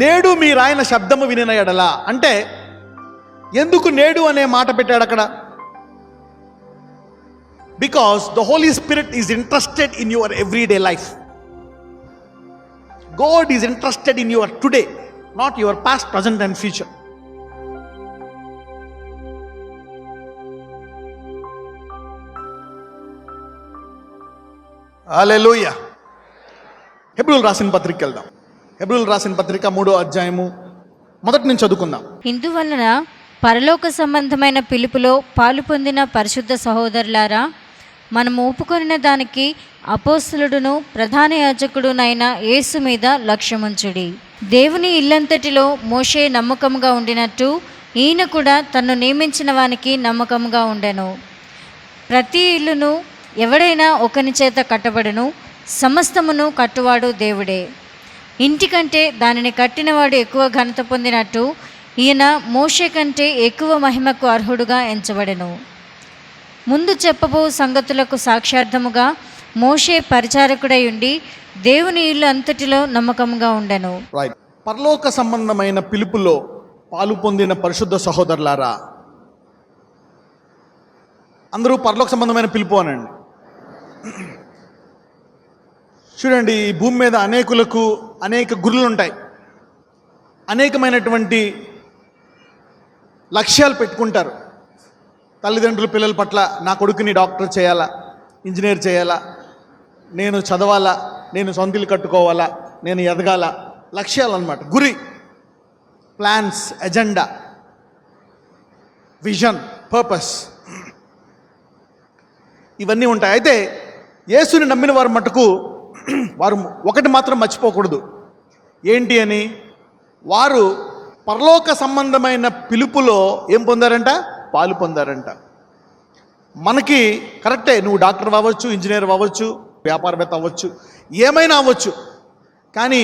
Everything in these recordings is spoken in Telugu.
నేడు మీరాయన శబ్దము వినిన ఎడల అంటే ఎందుకు నేడు అనే మాట పెట్టాడు అక్కడ? Because the holy spirit is interested in your everyday life. God is interested in your today, not your past, present and future. హల్లెలూయా. హెబ్రీయులు రాసిన పత్రిక వెళ్దాం. హెబ్రీయులు రాసిన పత్రిక 3వ అధ్యాయము మొదటి నుంచి చదువుకుందాం. ఇందువలన పరలోక సంబంధమైన పిలుపులో పాలు పొందిన పరిశుద్ధ సహోదరులారా, మనము ఒప్పుకొనిన దానికి అపోస్తలుడును ప్రధాన యాజకుడునైన యేసు మీద లక్ష్యముంచుడి. దేవుని ఇల్లంతటిలో మోషే నమ్మకముగా ఉండినట్టు ఈయన కూడా తన్ను నియమించిన వానికి నమ్మకముగా ఉండెను. ప్రతి ఇల్లును ఎవడైనా ఒకని చేత కట్టబడును, సమస్తమును కట్టువాడు దేవుడే. ఇంటికంటే దానిని కట్టినవాడు ఎక్కువ ఘనత పొందినట్టు ఈయన మోషే కంటే ఎక్కువ మహిమకు అర్హుడుగా ఎంచబడెను. ముందు చెప్పబో సంగతులకు సాక్షార్థముగా మోషే పరిచారకుడై ఉండి దేవుని ఇల్లు అంతటిలో నమ్మకంగా ఉండెను. పరలోక సంబంధమైన పిలుపులో పాలు పొందిన పరిశుద్ధ సహోదరులారా, అందరూ పరలోక సంబంధమైన పిలుపు అనండి. చూడండి, ఈ భూమి మీద అనేకులకు అనేక గురులు ఉంటాయి, అనేకమైనటువంటి లక్ష్యాలు పెట్టుకుంటారు. తల్లిదండ్రులు పిల్లల పట్ల నా కొడుకుని డాక్టర్ చేయాలా, ఇంజనీర్ చేయాలా, నేను చదవాలా, నేను సొంత ఇల్లు కట్టుకోవాలా, నేను ఎదగాల, లక్ష్యాలు అన్నమాట. గురి, ప్లాన్స్, ఎజెండా, విజన్, పర్పస్ ఇవన్నీ ఉంటాయి. అయితే యేసుని నమ్మిన వారు మటుకు వారు ఒకటి మాత్రం మర్చిపోకూడదు. ఏంటి అని? వారు పరలోక సంబంధమైన పిలుపులో ఏం పొందారంట? పాలు పొందారంట. మనకి కరెక్టే, నువ్వు డాక్టర్ అవ్వచ్చు, ఇంజనీర్ అవ్వచ్చు, వ్యాపారవేత్త అవ్వచ్చు, ఏమైనా అవ్వచ్చు. కానీ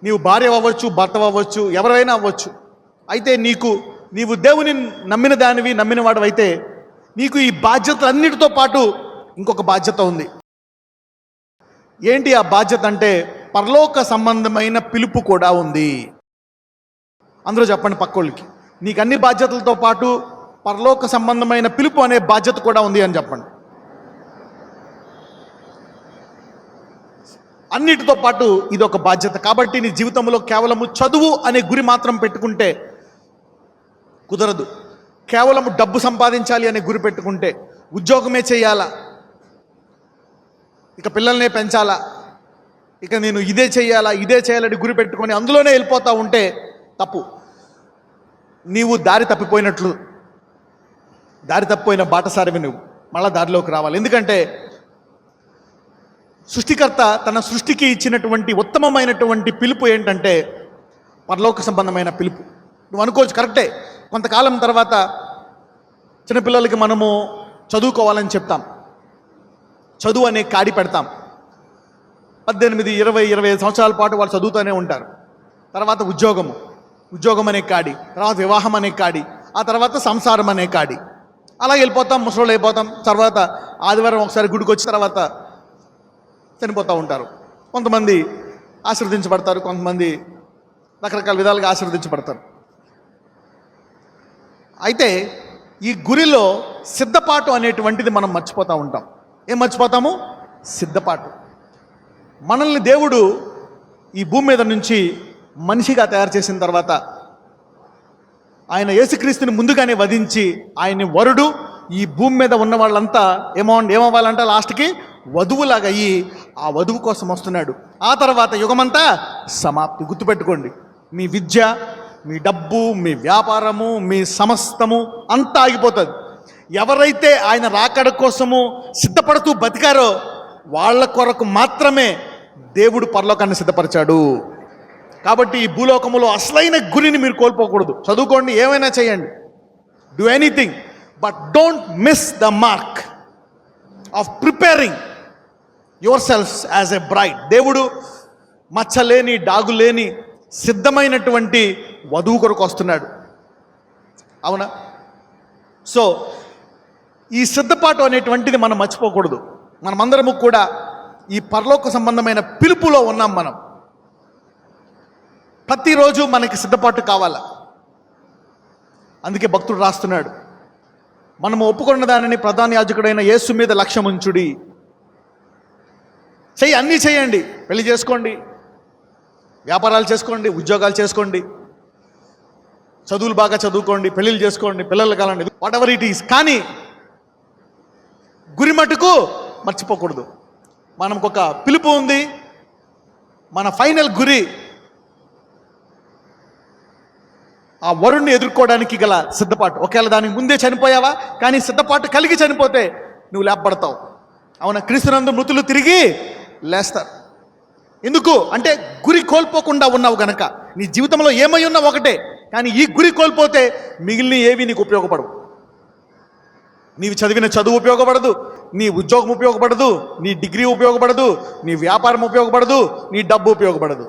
నీవు భార్య అవ్వచ్చు, భర్త అవ్వచ్చు, ఎవరైనా అవ్వచ్చు. అయితే నీవు దేవుని నమ్మిన దానివి, నమ్మిన వాడు అయితే నీకు ఈ బాధ్యతలన్నిటితో పాటు ఇంకొక బాధ్యత ఉంది. ఏంటి ఆ బాధ్యత అంటే పరలోక సంబంధమైన పిలుపు కూడా ఉంది. అందరూ చెప్పండి పక్కోళ్ళకి, నీకు అన్ని బాధ్యతలతో పాటు పరలోక సంబంధమైన పిలుపు అనే బాధ్యత కూడా ఉంది అని చెప్పండి. అన్నిటితో పాటు ఇది ఒక బాధ్యత. కాబట్టి నీ జీవితంలో కేవలము చదువు అనే గురి మాత్రం పెట్టుకుంటే కుదరదు. కేవలము డబ్బు సంపాదించాలి అనే గురి పెట్టుకుంటే, ఉద్యోగమే చేయాలా, ఇక పిల్లల్నే పెంచాలా, ఇక నేను ఇదే చేయాలని గురి పెట్టుకొని అందులోనే వెళ్ళిపోతూ ఉంటే తప్పు. నీవు దారి తప్పిపోయినట్లు, దారి తప్పిపోయిన బాటసారివి నువ్వు మళ్ళా దారిలోకి రావాలి. ఎందుకంటే సృష్టికర్త తన సృష్టికి ఇచ్చినటువంటి ఉత్తమమైనటువంటి పిలుపు ఏంటంటే పరలోక సంబంధమైన పిలుపు. నువ్వు అనుకోవచ్చు, కరెక్టే, కొంతకాలం తర్వాత చిన్నపిల్లలకి మనము చదువుకోవాలని చెప్తాం, చదువు అనే కాడి పెడతాం. 18, 20, 25 సంవత్సరాల పాటు వాళ్ళు చదువుతూనే ఉంటారు. తర్వాత ఉద్యోగం అనే కాడి, తర్వాత వివాహం అనే కాడి, ఆ తర్వాత సంసారం అనే కాడి, అలా వెళ్ళిపోతాం, ముసలోళ్ళు అయిపోతాం. తర్వాత ఆదివారం ఒకసారి గుడికి వచ్చిన తర్వాత చనిపోతూ ఉంటారు. కొంతమంది ఆశీర్వదించబడతారు, కొంతమంది రకరకాల విధాలుగా ఆశీర్వదించబడతారు. అయితే ఈ గురిలో సిద్ధపాటు అనేటువంటిది మనం మర్చిపోతూ ఉంటాం. ఏం మర్చిపోతాము? సిద్ధపాటు. మనల్ని దేవుడు ఈ భూమి మీద నుంచి మనిషిగా తయారు చేసిన తర్వాత ఆయన యేసుక్రీస్తుని ముందుగానే వధించి ఆయన్ని వరుడు, ఈ భూమి మీద ఉన్న వాళ్ళంతా ఏమవ్వాలంటే లాస్ట్కి వధువులాగా అయ్యి ఆ వధువు కోసం వస్తున్నాడు. ఆ తర్వాత యుగమంతా సమాప్తి. గుర్తుపెట్టుకోండి, మీ విద్య, మీ డబ్బు, మీ వ్యాపారము, మీ సమస్తము అంతా ఆగిపోతుంది. ఎవరైతే ఆయన రాకడ కోసము సిద్ధపడుతూ బతికారో వాళ్ళ కొరకు మాత్రమే దేవుడు పరలోకాన్ని సిద్ధపరిచాడు. కాబట్టి ఈ భూలోకములో అసలైన గురిని మీరు కోల్పోకూడదు. చదువుకోండి, ఏమైనా చేయండి, do anything, but don't miss the mark of preparing your selfs as a bride. దేవుడు మచ్చలేని, డాగులేని, సిద్ధమైనటువంటి వధువు కొరకు వస్తున్నాడు. అవునా? సో ఈ సిద్ధపాటు అనేటువంటిది మనం మర్చిపోకూడదు. మనమందరము కూడా ఈ పరలోక సంబంధమైన పిలుపులో ఉన్నాం. మనం ప్రతిరోజు మనకి సిద్ధపాటు కావాలా. అందుకే భక్తుడు రాస్తున్నాడు, మనము ఒప్పుకున్న దానిని ప్రధాన యాజకుడైన యేసు మీద లక్ష్యం ఉంచుడి. అన్నీ చేయండి, పెళ్లి చేసుకోండి, వ్యాపారాలు చేసుకోండి, ఉద్యోగాలు చేసుకోండి, చదువులు బాగా చదువుకోండి, పెళ్ళిళ్ళు చేసుకోండి, పిల్లలు కలండి, వాట్ ఎవర్ ఇట్ ఈస్. కానీ గురి మటుకు మర్చిపోకూడదు. మనకు ఒక పిలుపు ఉంది, మన ఫైనల్ గురి ఆ వరుణ్ణి ఎదుర్కోవడానికి గల సిద్ధపాటు. ఒకవేళ దానికి ముందే చనిపోయావా, కానీ సిద్ధపాటు కలిగి చనిపోతే నువ్వు లేపబడతావు. అవునా? క్రీస్తునందు మృతులు తిరిగి లేస్తారు. ఎందుకు అంటే గురి కోల్పోకుండా ఉన్నావు గనక. నీ జీవితంలో ఏమై ఉన్నా ఒకటే, కానీ ఈ గురి కోల్పోతే మిగిలిన ఏవి నీకు ఉపయోగపడవు. నీవు చదివిన చదువు ఉపయోగపడదు, నీ ఉద్యోగం ఉపయోగపడదు, నీ డిగ్రీ ఉపయోగపడదు, నీ వ్యాపారం ఉపయోగపడదు, నీ డబ్బు ఉపయోగపడదు.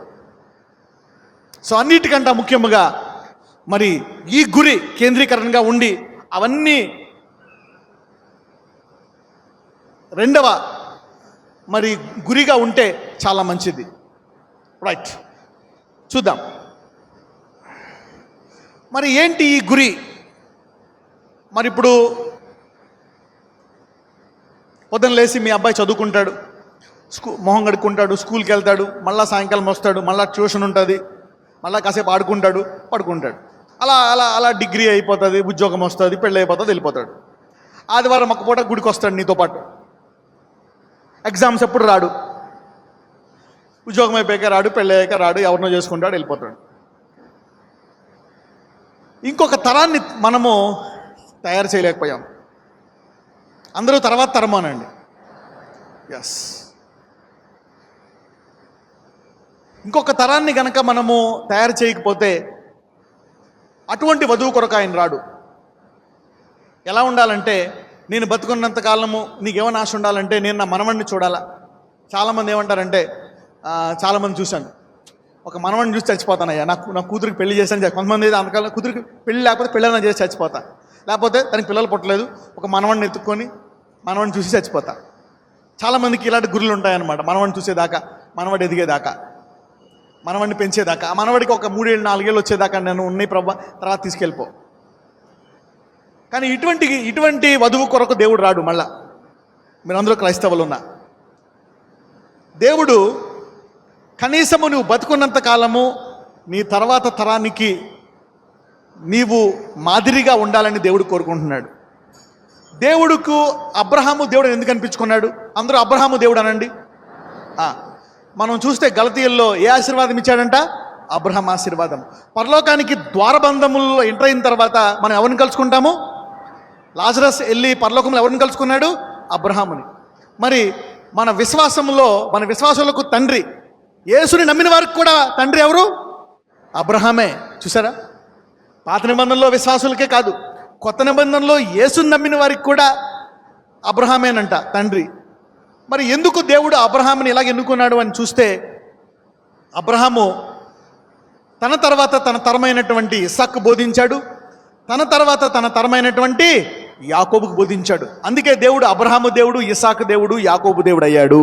సో అన్నిటికంటే ముఖ్యంగా మరి ఈ గురి కేంద్రీకరణగా ఉండి అవన్నీ రెండవ మరి గురిగా ఉంటే చాలా మంచిది. రైట్, చూద్దాం మరి ఏంటి ఈ గురి. మరి ఇప్పుడు పొద్దున్న లేచి మీ అబ్బాయి చదువుకుంటాడు, మొహం కడుక్కుంటాడు, స్కూల్కి వెళ్తాడు, మళ్ళీ సాయంకాలం వస్తాడు, మళ్ళీ ట్యూషన్ ఉంటుంది, మళ్ళీ కాసేపు ఆడుకుంటాడు, పడుకుంటాడు. అలా అలా అలా డిగ్రీ అయిపోతుంది, ఉద్యోగం వస్తుంది, పెళ్ళి అయిపోతుంది, వెళ్ళిపోతాడు. ఆదివారం ఒక్క పూట గుడికి వస్తాడు నీతో పాటు. ఎగ్జామ్స్ ఎప్పుడు రాడు, ఉద్యోగం అయిపోయాక రాడు, పెళ్ళి అయ్యాక రాడు, ఎవరినో చేసుకుంటాడు, వెళ్ళిపోతాడు. ఇంకొక తరాన్ని మనము తయారు చేయలేకపోయాం. అందరూ తర్వాత తరమానండి. ఎస్, ఇంకొక తరాన్ని గనక మనము తయారు చేయకపోతే అటువంటి వధువు కొరకు ఆయన రాడు. ఎలా ఉండాలంటే, నేను బతుకున్నంత కాలము నీకేమైనా ఆశ ఉండాలంటే నేను నా మనవడిని చూడాలా. చాలామంది ఏమంటారంటే, చాలామంది చూశాను, ఒక మనవడిని చూసి చచ్చిపోతానయ్యా, నా కూతురికి పెళ్లి చేశాను. కొంతమంది అంతకాలం కూతురికి పెళ్లి లేకపోతే పెళ్ళైనా చేసి చచ్చిపోతా, లేకపోతే తనకి పిల్లలు పుట్టలేదు, ఒక మనవడిని ఎత్తుక్కొని మనవడిని చూసి చచ్చిపోతా. చాలామందికి ఇలాంటి గురులు ఉంటాయన్నమాట. మనవడిని చూసేదాకా, మనవడి ఎదిగేదాకా, మనవడిని పెంచేదాకా, ఆ మనవడికి ఒక 3 ఏళ్ళు 4 ఏళ్ళు వచ్చేదాకా నేను ఉన్నాయి ప్రభా, తర్వాత తీసుకెళ్ళిపో. కానీ ఇటువంటి వధువు కొరకు దేవుడు రాడు. మళ్ళా మీరందరూ క్రైస్తవులు ఉన్నా, దేవుడు కనీసము నువ్వు బతుకున్నంత కాలము నీ తర్వాత తరానికి నీవు మాదిరిగా ఉండాలని దేవుడు కోరుకుంటున్నాడు. దేవుడుకు అబ్రహాము దేవుడు ఎందుకు అనిపించుకున్నాడు? అందరూ అబ్రహాము దేవుడు అనండి. మనం చూస్తే గలతీయుల్లో ఏ ఆశీర్వాదం ఇచ్చాడంట? అబ్రహాం ఆశీర్వాదం. పరలోకానికి ద్వారబంధముల్లో ఎంటర్ అయిన తర్వాత మనం ఎవరిని కలుసుకుంటాము? లాజరస్ వెళ్ళి పరలోకంలో ఎవరిని కలుసుకున్నాడు? అబ్రహాముని. మరి మన విశ్వాసులకు తండ్రి, యేసుని నమ్మిన వారికి కూడా తండ్రి ఎవరు? అబ్రహామే. చూసారా? పాత నిబంధనలో విశ్వాసులకే కాదు, కొత్త నిబంధనలో యేసుని నమ్మిన వారికి కూడా అబ్రహామేనంట తండ్రి. మరి ఎందుకు దేవుడు అబ్రహాముని ఇలాగ ఎన్నుకున్నాడు అని చూస్తే, అబ్రహాము తన తర్వాత తన తరమైనటువంటి ఇస్సాకు బోధించాడు, తన తర్వాత తన తరమైనటువంటి యాకోబుకు బోధించాడు. అందుకే దేవుడు అబ్రహాము దేవుడు, ఇస్సాకు దేవుడు, యాకోబు దేవుడు అయ్యాడు.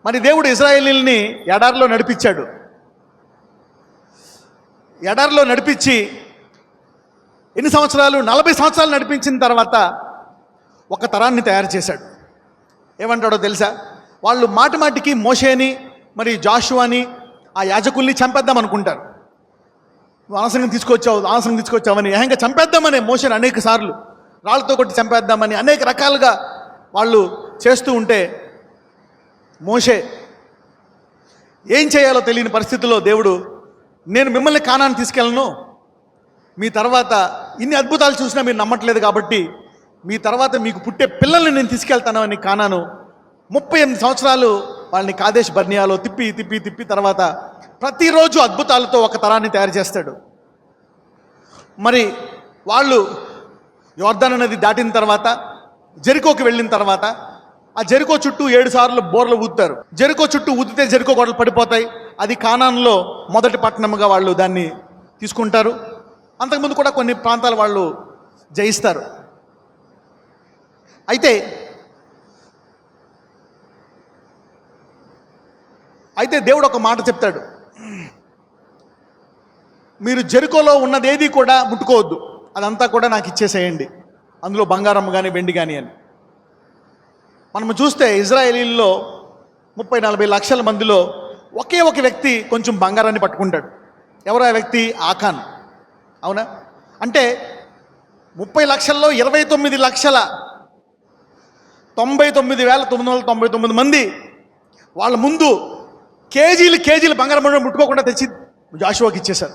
మరి దేవుడు ఇశ్రాయేలీల్ని ఎడారిలో నడిపించాడు. ఎడారిలో నడిపించి ఎన్ని సంవత్సరాలు? 40 సంవత్సరాలు నడిపించిన తర్వాత ఒక తరాన్ని తయారు చేశాడు. ఏమంటాడో తెలుసా? వాళ్ళు మాటిమాటికి మోషేని మరి జాషువాని ఆ యాజకుల్ని చంపేద్దాం అనుకుంటారు. నువ్వు అనవసరంగా తీసుకొచ్చావని ఏకంగా చంపేద్దామని మోషేని అనేక సార్లు రాళ్ళతో కొట్టి చంపేద్దామని అనేక రకాలుగా వాళ్ళు చేస్తూ ఉంటే, మోషే ఏం చేయాలో తెలియని పరిస్థితుల్లో దేవుడు, నేను మిమ్మల్ని కానాను తీసుకెళ్ళను, మీ తర్వాత ఇన్ని అద్భుతాలు చూసినా మీరు నమ్మట్లేదు కాబట్టి మీ తర్వాత మీకు పుట్టే పిల్లల్ని నేను తీసుకెళ్తాను అని కానాను 38 సంవత్సరాలు వాళ్ళని కాదేశ్ బర్నియాలో తిప్పి తర్వాత ప్రతిరోజు అద్భుతాలతో ఒక తరాన్ని తయారు చేస్తాడు. మరి వాళ్ళు యోర్దాను నది దాటిన తర్వాత జెరికోకి వెళ్ళిన తర్వాత ఆ జెరికో చుట్టూ 7 సార్లు బోర్లు ఊదుతారు. జెరికో చుట్టూ ఊదితే జెరికో గోడలు పడిపోతాయి. అది కానాన్లో మొదటి పట్టణంగా వాళ్ళు దాన్ని తీసుకుంటారు. అంతకుముందు కూడా కొన్ని ప్రాంతాలు వాళ్ళు జయిస్తారు. అయితే దేవుడు ఒక మాట చెప్తాడు, మీరు జెరికోలో ఉన్నదేది కూడా ముట్టుకోవద్దు, అదంతా కూడా నాకు ఇచ్చేసేయండి, అందులో బంగారం కానీ వెండి కానీ అని. మనం చూస్తే ఇజ్రాయేలీల్లో 30-40 లక్షల మందిలో ఒకే ఒక వ్యక్తి కొంచెం బంగారాన్ని పట్టుకుంటాడు. ఎవరు ఆ వ్యక్తి? ఆకాన్. అవునా? అంటే 30 లక్షల్లో 29,99,999 మంది వాళ్ళ ముందు కేజీలు బంగారం ముట్టుకోకుండా తెచ్చి జాషువాకి ఇచ్చేశారు.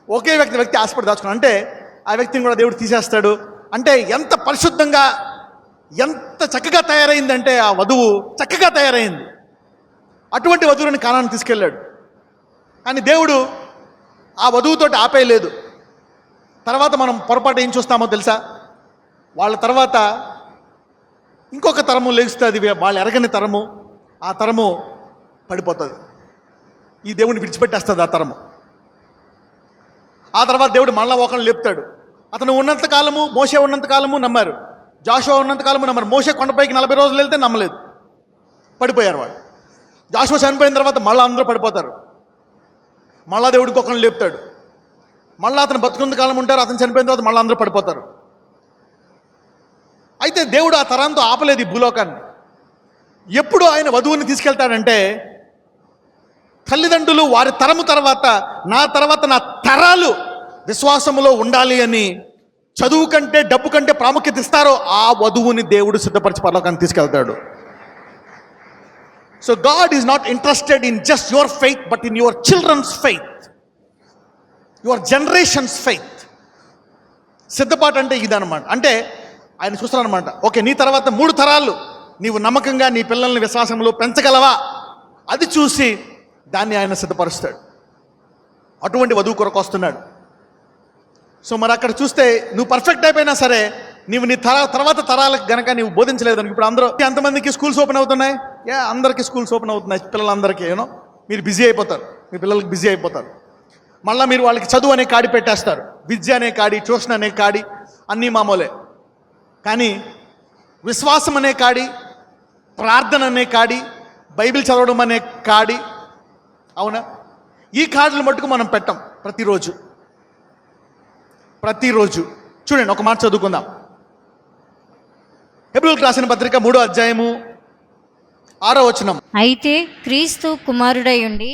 ఒకే వ్యక్తి ఆశపడి దాచుకున్నాడు. అంటే ఆ వ్యక్తిని కూడా దేవుడు తీసేస్తాడు. అంటే ఎంత పరిశుద్ధంగా, ఎంత చక్కగా తయారైందంటే ఆ వధువు చక్కగా తయారైంది. అటువంటి వధువుని కానానికి తీసుకెళ్ళాడు. కానీ దేవుడు ఆ వధువుతోటి ఆపేయలేదు. తర్వాత మనం పొరపాటు ఏం చూస్తామో తెలుసా? వాళ్ళ తర్వాత ఇంకొక తరము లేస్తుంది, వాళ్ళు ఎరగని తరము. ఆ తరము పడిపోతుంది, ఈ దేవుడిని విడిచిపెట్టేస్తుంది ఆ తరము. ఆ తర్వాత దేవుడు మళ్ళా ఒకరిని లేపుతాడు. అతను ఉన్నంతకాలము, మోషే ఉన్నంతకాలము నమ్మారు, జాషువా ఉన్నంతకాలము నమ్మారు. మోషే కొండపైకి 40 రోజులు వెళ్తే నమ్మలేదు, పడిపోయారు వాళ్ళు. జాషువా చనిపోయిన తర్వాత మళ్ళీ అందరూ పడిపోతారు. మళ్ళా దేవుడికి ఒకరిని లేపుతాడు. మళ్ళీ అతను బతుకున్న కాలం ఉంటారు, అతను చనిపోయిన తర్వాత మళ్ళీ అందరూ పడిపోతారు. అయితే దేవుడు ఆ తరంతో ఆపలేదు ఈ భూలోకాన్ని. ఎప్పుడు ఆయన వధువుని తీసుకెళ్తాడంటే, తల్లిదండ్రులు వారి తరము తర్వాత నా తరాలు విశ్వాసములో ఉండాలి అని, చదువు కంటే డబ్బు కంటే ప్రాముఖ్యత ఇస్తారో ఆ వధువుని దేవుడు సిద్ధపరిచి పరలోకానికి తీసుకెళ్తాడు. So God is not interested in just your faith, but in your children's faith, your generations faith. సిద్ధపాటు అంటే ఇదనమాట. అంటే ఆయన చూస్తారనమాట, ఓకే నీ తర్వాత 3 తరాలు నీవు నమ్మకంగా నీ పిల్లల్ని విశ్వాసంలో పెంచగలవా, అది చూసి దాన్ని ఆయన సిద్ధపరుస్తాడు. అటువంటి వధువు కొరకు వస్తున్నాడు. సో మరి అక్కడ చూస్తే నువ్వు పర్ఫెక్ట్ అయిపోయినా సరే, నీవు నీ తర్వాత తరాలకు గనక నీవు బోధించలేదని. ఇప్పుడు అందరూ ఎంతమందికి స్కూల్స్ ఓపెన్ అవుతున్నాయి? అందరికీ స్కూల్స్ ఓపెన్ అవుతున్నాయి. పిల్లలందరికీ మీరు బిజీ అయిపోతారు, మీ పిల్లలకి బిజీ అయిపోతారు. మళ్ళీ మీరు వాళ్ళకి చదువు అనే కాడి పెట్టేస్తారు, విద్య అనే కాడి, ట్యూషన్ అనే కాడి, అన్నీ మామూలే. కానీ విశ్వాసం అనే కాడి, ప్రార్థన అనే కాడి, బైబిల్ చదవడం అనే కాడి, అవునా, ఈ కాడులు మట్టుకు మనం పెట్టం ప్రతిరోజు. చూడండి, ఒక మాట చదువుకుందాం. హెబ్రీయులకు రాసిన పత్రిక 3వ అధ్యాయము 6వ వచనం. అయితే క్రీస్తు కుమారుడై ఉండి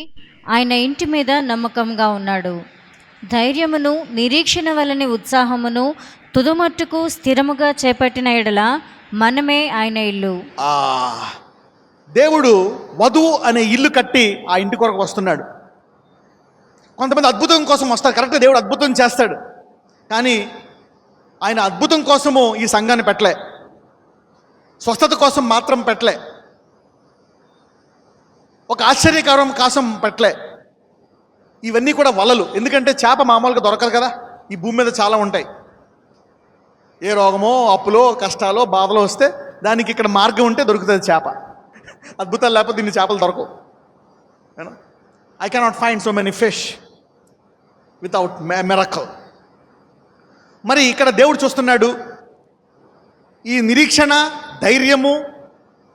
ఆయన ఇంటి మీద నమ్మకంగా ఉన్నాడు. ధైర్యమును, నిరీక్షణ వలని ఉత్సాహమును తుదమట్టుకు స్థిరముగా చేపట్టిన ఎడల మనమే ఆయన ఇల్లు. దేవుడు వధువు అనే ఇల్లు కట్టి ఆ ఇంటి కొరకు వస్తున్నాడు. కొంతమంది అద్భుతం కోసం వస్తారు, కరెక్ట్, దేవుడు అద్భుతం చేస్తాడు. కానీ ఆయన అద్భుతం కోసము ఈ సంఘాన్ని పెట్టలే, స్వస్థత కోసం మాత్రం పెట్టలే, ఒక ఆశ్చర్యకరం కోసం పెట్టలే. ఇవన్నీ కూడా వలలు. ఎందుకంటే చేప మామూలుగా దొరకదు కదా, ఈ భూమి మీద చాలా ఉంటాయి. ఏ రోగమో, అప్పులో, కష్టాలో, బాధలో వస్తే దానికి ఇక్కడ మార్గం ఉంటే దొరుకుతుంది చేప. అద్భుతాలు లేకపోతే ఇన్ని చేపలు దొరకవు. I cannot find so many fish without miracle. మరి ఇక్కడ దేవుడు చూస్తున్నాడు, ఈ నిరీక్షణ, ధైర్యము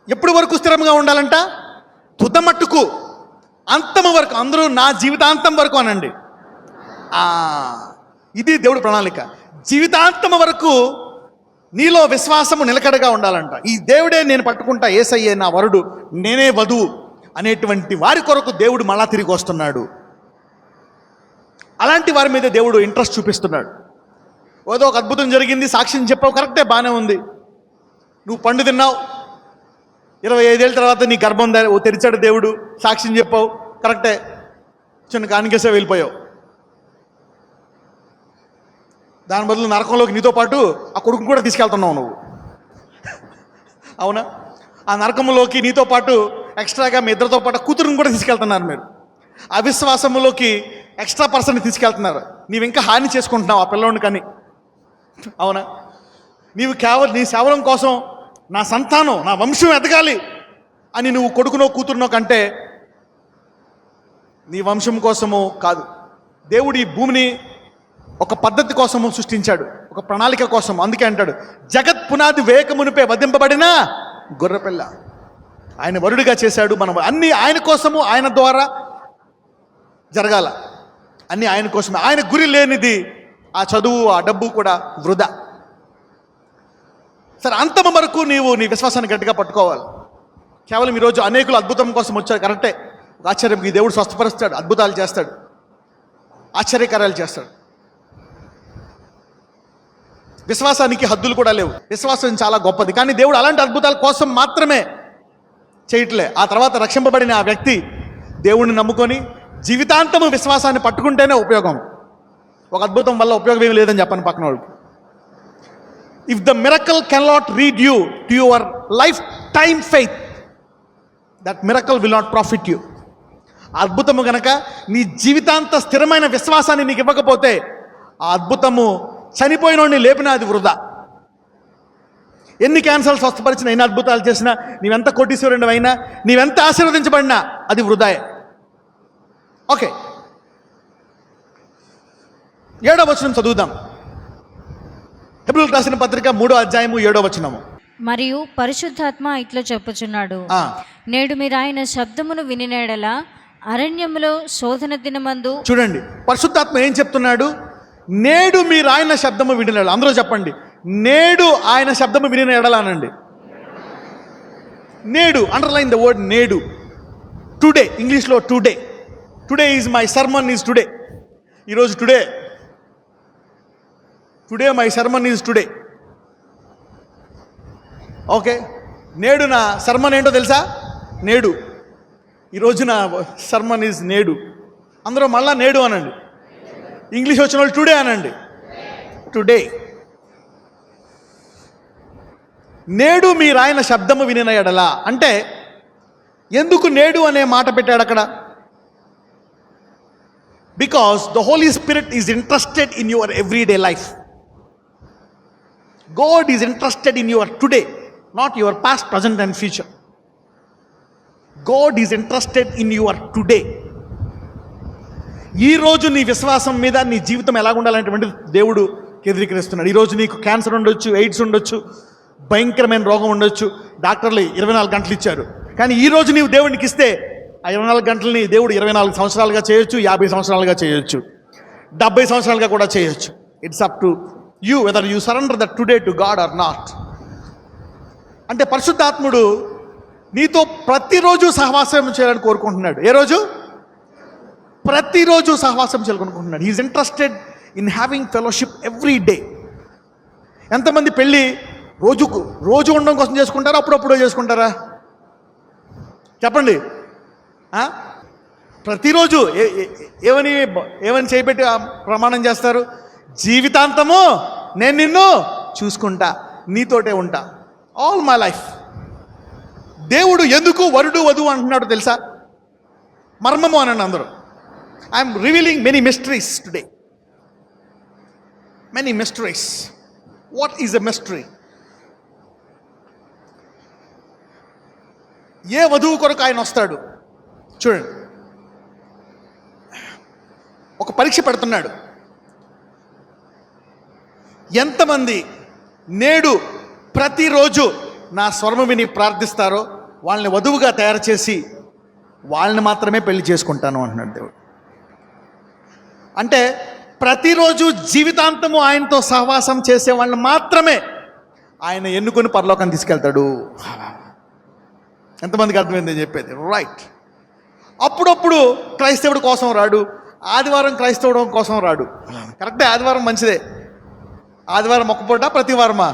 ఎప్పటి వరకు స్థిరంగా ఉండాలంట? తుదమట్టుకు, అంతము వరకు. అందరూ నా జీవితాంతం వరకు అనండి. ఇది దేవుడి ప్రణాళిక. జీవితాంతం వరకు నీలో విశ్వాసము నిలకడగా ఉండాలంట. ఈ దేవుడే నేను పట్టుకుంటా, యేసయ్యే నా వరుడు, నేనే వధువు అనేటువంటి వారి కొరకు దేవుడు మళ్ళా తిరిగి వస్తున్నాడు. అలాంటి వారి మీద దేవుడు ఇంట్రెస్ట్ చూపిస్తున్నాడు. ఏదో ఒక అద్భుతం జరిగింది, సాక్ష్యం చెప్పావు, కరెక్టే, బాగానే ఉంది. నువ్వు పండు తిన్నావు, 25 ఏళ్ళ తర్వాత నీ గర్భం తెరిచాడు దేవుడు, సాక్ష్యం చెప్పావు, కరెక్టే, చిన్న కానికేసే వెళ్ళిపోయావు. దాని బదులు నరకంలోకి నీతో పాటు ఆ కొడుకుని కూడా తీసుకెళ్తున్నావు నువ్వు, అవునా? ఆ నరకంలోకి నీతో పాటు ఎక్స్ట్రాగా మీ ఇద్దరితో పాటు కూతురుని కూడా తీసుకెళ్తున్నారు మీరు. అవిశ్వాసంలోకి ఎక్స్ట్రా పర్సన్ని తీసుకెళ్తున్నారు. నీవు ఇంకా హాని చేసుకుంటున్నావు ఆ పిల్లోడిని. కానీ అవునా, నీవు కేవలం నీ సేవలం కోసం, నా సంతానం, నా వంశం ఎదగాలి అని నువ్వు కొడుకునో కూతురునో కంటే నీ వంశం కోసము కాదు. దేవుడు ఈ భూమిని ఒక పద్ధతి కోసము సృష్టించాడు, ఒక ప్రణాళిక కోసం. అందుకే అంటాడు, జగత్ పునాది వేయక మునిపే వధింపబడిన గొర్రెపిల్ల. ఆయన వరుడిగా చేశాడు. మనం అన్నీ ఆయన కోసము, ఆయన ద్వారా జరగాల, అన్నీ ఆయన కోసమే. ఆయన గురి లేనిది ఆ చదువు, ఆ డబ్బు కూడా వృధా. సరే, అంతమ వరకు నీవు నీ విశ్వాసాన్ని గట్టిగా పట్టుకోవాలి. కేవలం ఈరోజు అనేకులు అద్భుతం కోసం వచ్చారు, కరెక్టే. ఆశ్చర్యం, ఈ దేవుడు స్వస్థపరుస్తాడు, అద్భుతాలు చేస్తాడు, ఆశ్చర్యకార్యాలు చేస్తాడు. విశ్వాసానికి హద్దులు కూడా లేవు. విశ్వాసం చాలా గొప్పది. కానీ దేవుడు అలాంటి అద్భుతాల కోసం మాత్రమే చేయట్లే. ఆ తర్వాత రక్షింపబడిన ఆ వ్యక్తి దేవుణ్ణి నమ్ముకొని జీవితాంతము విశ్వాసాన్ని పట్టుకుంటేనే ఉపయోగం. ఒక అద్భుతం వల్ల ఉపయోగం ఏమి లేదని చెప్పండి పక్కన వాళ్ళకి. If the miracle can not read you to your life time faith, that miracle will not profit you. అద్భుతము గనక నీ జీవితాంత స్థిరమైన విశ్వాసాన్ని నీకు ఇవ్వకపోతే ఆ అద్భుతము చనిపోయినోడిని లేపినా అది వృధా. ఎన్ని క్యాన్సర్లు స్వస్థపరిచినా, ఎన్ని అద్భుతాలు చేసినా, నీవెంత కోటీశ్వరుడు అయినా, నీవెంత ఆశీర్వదించబడినా అది వృధాయే. ఓకే, 7వ వచనం చదువుదాం. హెబ్రీయులకు రాసిన పత్రిక 3వ అధ్యాయము 7వ వచనము. మరియు పరిశుద్ధాత్మ ఇట్లా చెప్పుచున్నాడు, నేడు మీరు ఆయన శబ్దమును వినినెడల అరణ్యములో శోధన దినమందు. చూడండి, పరిశుద్ధాత్మ ఏం చెప్తున్నాడు? నేడు మీరు ఆయన శబ్దము వినిన. అందరూ చెప్పండి, నేడు ఆయన శబ్దము వినిన ఎడలానండి. నేడు, అండర్లైన్ ద వర్డ్ నేడు. టుడే, ఇంగ్లీష్లో today. Today is my sermon is today. ఈరోజు today. Today my sermon is today. Okay, నేడు నా సర్మన్ ఏంటో తెలుసా? నేడు. ఈరోజు నా సర్మన్ ఈజ్ నేడు. అందరూ మళ్ళా నేడు అనండి. ఇంగ్లీష్ వచ్చిన వాళ్ళు టుడే అనండి. టుడే. నేడు మీరు ఆయన శబ్దము వినిన ఎడల అంటే ఎందుకు నేడు అనే మాట పెట్టాడు అక్కడ? Because the holy spirit is interested in your everyday life. God is interested in your today, not your past, present and future. God is interested in your today. ఈరోజు నీ విశ్వాసం మీద నీ జీవితం ఎలా ఉండాలనేటువంటి దేవుడు కేంద్రీకరిస్తున్నాడు. ఈరోజు నీకు క్యాన్సర్ ఉండొచ్చు, ఎయిడ్స్ ఉండొచ్చు, భయంకరమైన రోగం ఉండొచ్చు, డాక్టర్లు 24 గంటలు ఇచ్చారు. కానీ ఈరోజు నీవు దేవునికి ఇస్తే ఆ 24 గంటలని దేవుడు 24 సంవత్సరాలుగా చేయొచ్చు, 50 సంవత్సరాలుగా చేయొచ్చు, 70 సంవత్సరాలుగా కూడా చేయొచ్చు. It's up to you whether you surrender that today to God or not. అంటే పరిశుద్ధాత్ముడు నీతో ప్రతిరోజు సహవాసం చేయాలని కోరుకుంటున్నాడు. ఏ రోజు? ప్రతిరోజు సహవాసం చేయాలనుకుంటున్నాడు. He is interested in having fellowship every day. ఎంతమంది పెళ్ళి రోజు ఉండడం కోసం చేసుకుంటారా, అప్పుడప్పుడు చేసుకుంటారా? చెప్పండి. ప్రతిరోజు ఏమని చేయబెట్టి ప్రమాణం చేస్తారు? జీవితాంతము నేను నిన్ను చూసుకుంటా, నీతోటే ఉంటా, ఆల్ మై లైఫ్. దేవుడు ఎందుకు వరుడు వధువు అంటున్నాడు తెలుసా? మర్మము అనండి అందరూ. I'm revealing many mysteries today. Many mysteries. What is a mystery? ఏ వధువు కొరకు ఆయన వస్తాడు చూడండి. ఒక పరీక్ష పెడుతున్నాడు. ఎంతమంది నేడు ప్రతిరోజు నా స్వరము విని ప్రార్థిస్తారో వాళ్ళని వధువుగా తయారు చేసి వాళ్ళని మాత్రమే పెళ్లి చేసుకుంటాను అంటున్నాడు దేవుడు. అంటే ప్రతిరోజు జీవితాంతము ఆయనతో సహవాసం చేసే వాళ్ళని మాత్రమే ఆయన ఎన్నుకొని పరలోకాన్ని తీసుకెళ్తాడు. ఎంతమందికి అర్థమైందని చెప్పేది? రైట్. అప్పుడప్పుడు క్రైస్తవుడి కోసం రాడు, ఆదివారం క్రైస్తవుడు కోసం రాడు. కరెక్టే, ఆదివారం మంచిదే. ఆదివారం ఒక్కపూట, ప్రతి వారమా?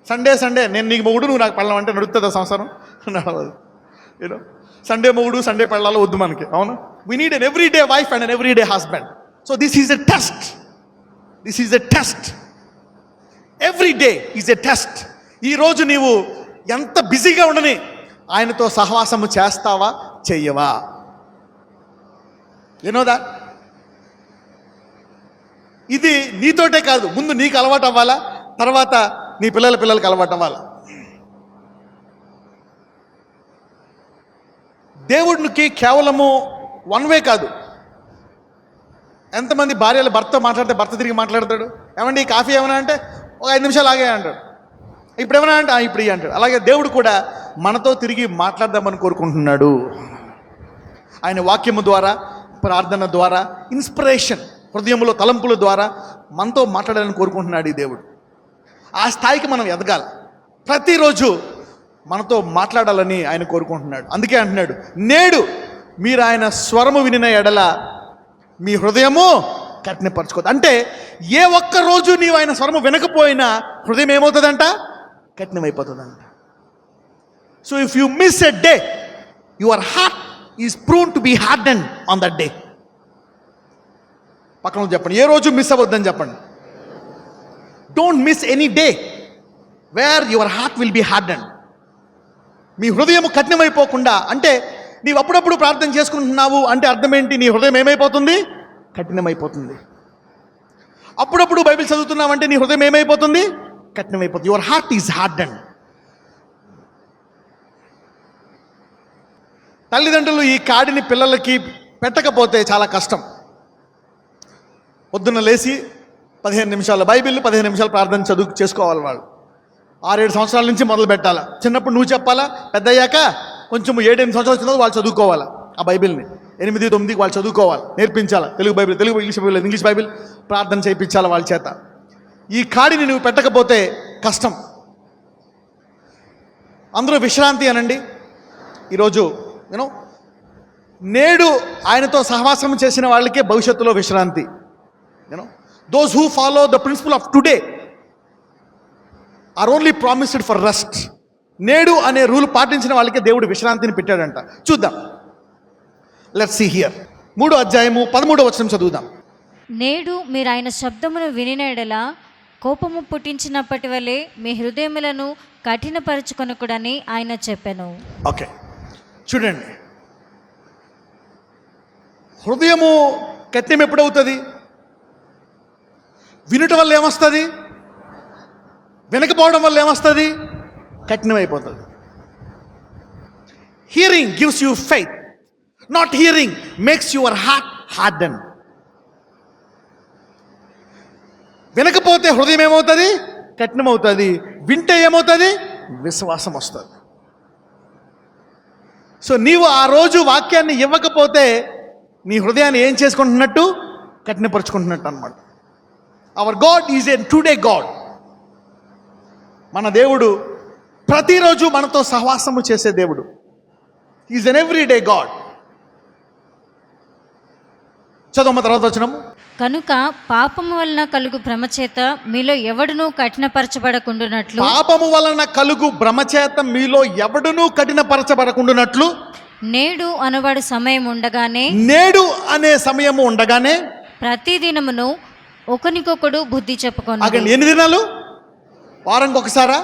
సండే నేను నీకు మొగుడు, నువ్వు నాకు పెళ్ళం అంటే నడుస్తుందా సంసారం? నడవదు. యూనో, సండే మొగుడు, సండే పెళ్ళాలో వద్దు మనకి. అవును, we need an everyday wife and an everyday husband. So this is a test. This is a test. Every day is a test. ఈరోజు నీవు ఎంత బిజీగా ఉండని ఆయనతో సహవాసము చేస్తావా, చెయ్యవా? యూనోదా? ఇది నీతోటే కాదు, ముందు నీకు అలవాటు అవ్వాలా, తర్వాత నీ పిల్లలకి అలవాటు అవ్వాలా. దేవుడికి కేవలము వన్ వే కాదు. ఎంతమంది భార్యలు భర్త మాట్లాడితే భర్త తిరిగి మాట్లాడతాడు, ఏమండి కాఫీ ఏమన్నా అంటే ఒక 5 నిమిషాలు ఆగే అంటాడు. ఇప్పుడు ఏమన్నా అంటే ఇప్పుడు ఇయ్యి అంటాడు. అలాగే దేవుడు కూడా మనతో తిరిగి మాట్లాడదామని కోరుకుంటున్నాడు. ఆయన వాక్యము ద్వారా, ప్రార్థన ద్వారా, ఇన్స్పిరేషన్, హృదయంలో తలంపుల ద్వారా మనతో మాట్లాడాలని కోరుకుంటున్నాడు ఈ దేవుడు. ఆ స్థాయికి మనం ఎదగాలి. ప్రతిరోజు మనతో మాట్లాడాలని ఆయన కోరుకుంటున్నాడు. అందుకే అంటున్నాడు, నేడు మీరు ఆయన స్వరము వినిన ఎడల మీ హృదయము కఠినపరచుకోదు. అంటే ఏ ఒక్క రోజు నీవు ఆయన స్వరము వినకపోయినా హృదయం ఏమవుతుందంట? కఠినమైపోతుందంట. So if you miss a day, your heart is prone to be hardened on that day. పక్కన చెప్పండి, ఏ రోజు మిస్ అవ్వద్దని చెప్పండి. Don't miss any day where your heart will be hardened. మీ హృదయం కఠినమైపోకుండా, అంటే నీవు అప్పుడప్పుడు ప్రార్థన చేసుకుంటున్నావు అంటే అర్థం ఏంటి? నీ హృదయం ఏమైపోతుంది? కఠినమైపోతుంది. అప్పుడప్పుడు బైబిల్ చదువుతున్నావు అంటే నీ హృదయం ఏమైపోతుంది? కఠినమైపోతుంది. Your heart is hardened. తల్లిదండ్రులు ఈ కాడిని పిల్లలకి పెట్టకపోతే చాలా కష్టం. పొద్దున్న లేచి 15 నిమిషాల బైబిల్, 15 నిమిషాలు ప్రార్థన చేసుకోవాలి. వాళ్ళు 6-7 సంవత్సరాల నుంచి మొదలు పెట్టాలా. చిన్నప్పుడు నువ్వు చెప్పాలా, పెద్ద అయ్యాక కొంచెం 7-8 సంవత్సరాలు వచ్చిన వాళ్ళు చదువుకోవాలా. ఆ బైబిల్ని 8-9కి వాళ్ళు చదువుకోవాలి, నేర్పించాలా. తెలుగు బైబిల్, ఇంగ్లీష్ బైబిల్ ప్రార్థన చేయించాలి వాళ్ళ చేత. ఈ కాడిని నువ్వు పెట్టకపోతే కష్టం. అందరూ విశ్రాంతి అనండి. ఈరోజు నేడు ఆయనతో సహవాసం చేసిన వాళ్ళకే భవిష్యత్తులో విశ్రాంతి. Those who follow the principle of today are only promised for rest. నేడు అనే రూల్ పాటించిన వాళ్ళకే దేవుడు విశ్రాంతిని పెట్టాడంట. చూద్దాం. Let's see here. 3వ అధ్యాయము 13వ వచనం చదువుదాం. నేడు మీరు ఆయన శబ్దమును వినిన ఎడల కోపము పుట్టించినప్పటి వలె మీ హృదయములను కఠినపరచుకొనకూడని ఆయన చెప్పెను. ఓకే, చూడండి. హృదయము కఠినం ఎప్పుడవుతుంది? వినటం వల్ల ఏమొస్తుంది? వినకపోవడం వల్ల ఏమొస్తుంది? కఠినమైపోతుంది. Hearing gives you faith, not hearing makes your heart harden. వినకపోతే హృదయం ఏమవుతుంది? కఠినమవుతుంది. వింటే ఏమవుతుంది? విశ్వాసం వస్తుంది. సో నీవు ఆ రోజు వాక్యాన్ని ఇవ్వకపోతే నీ హృదయాన్ని ఏం చేసుకుంటున్నట్టు? కఠినపరుచుకుంటున్నట్టు అన్నమాట. Our God is a today God. మన దేవుడు ప్రతిరోజు మనతో సహవాసము చేసే దేవుడు. Is an everyday God. చదవమ్మ తర్వాత వచనము. కనుక పాపము వలన కలుగు భ్రమ చేత మీలో ఎవడునూ కఠినపరచబడకుండునట్లు. పాపము వలన కలుగు భ్రమ చేత మీలో ఎవడునూ కఠినపరచబడకుండునట్లు నేడు అనబడు సమయం ఉండగానే, నేడు అనే సమయము ఉండగానే ప్రతి దినమును ఒకనికొకడు బుద్ధి చెప్పుకోండి. ఆగండి. ఎన్ని దినాలు? వారంకి ఒకసారా?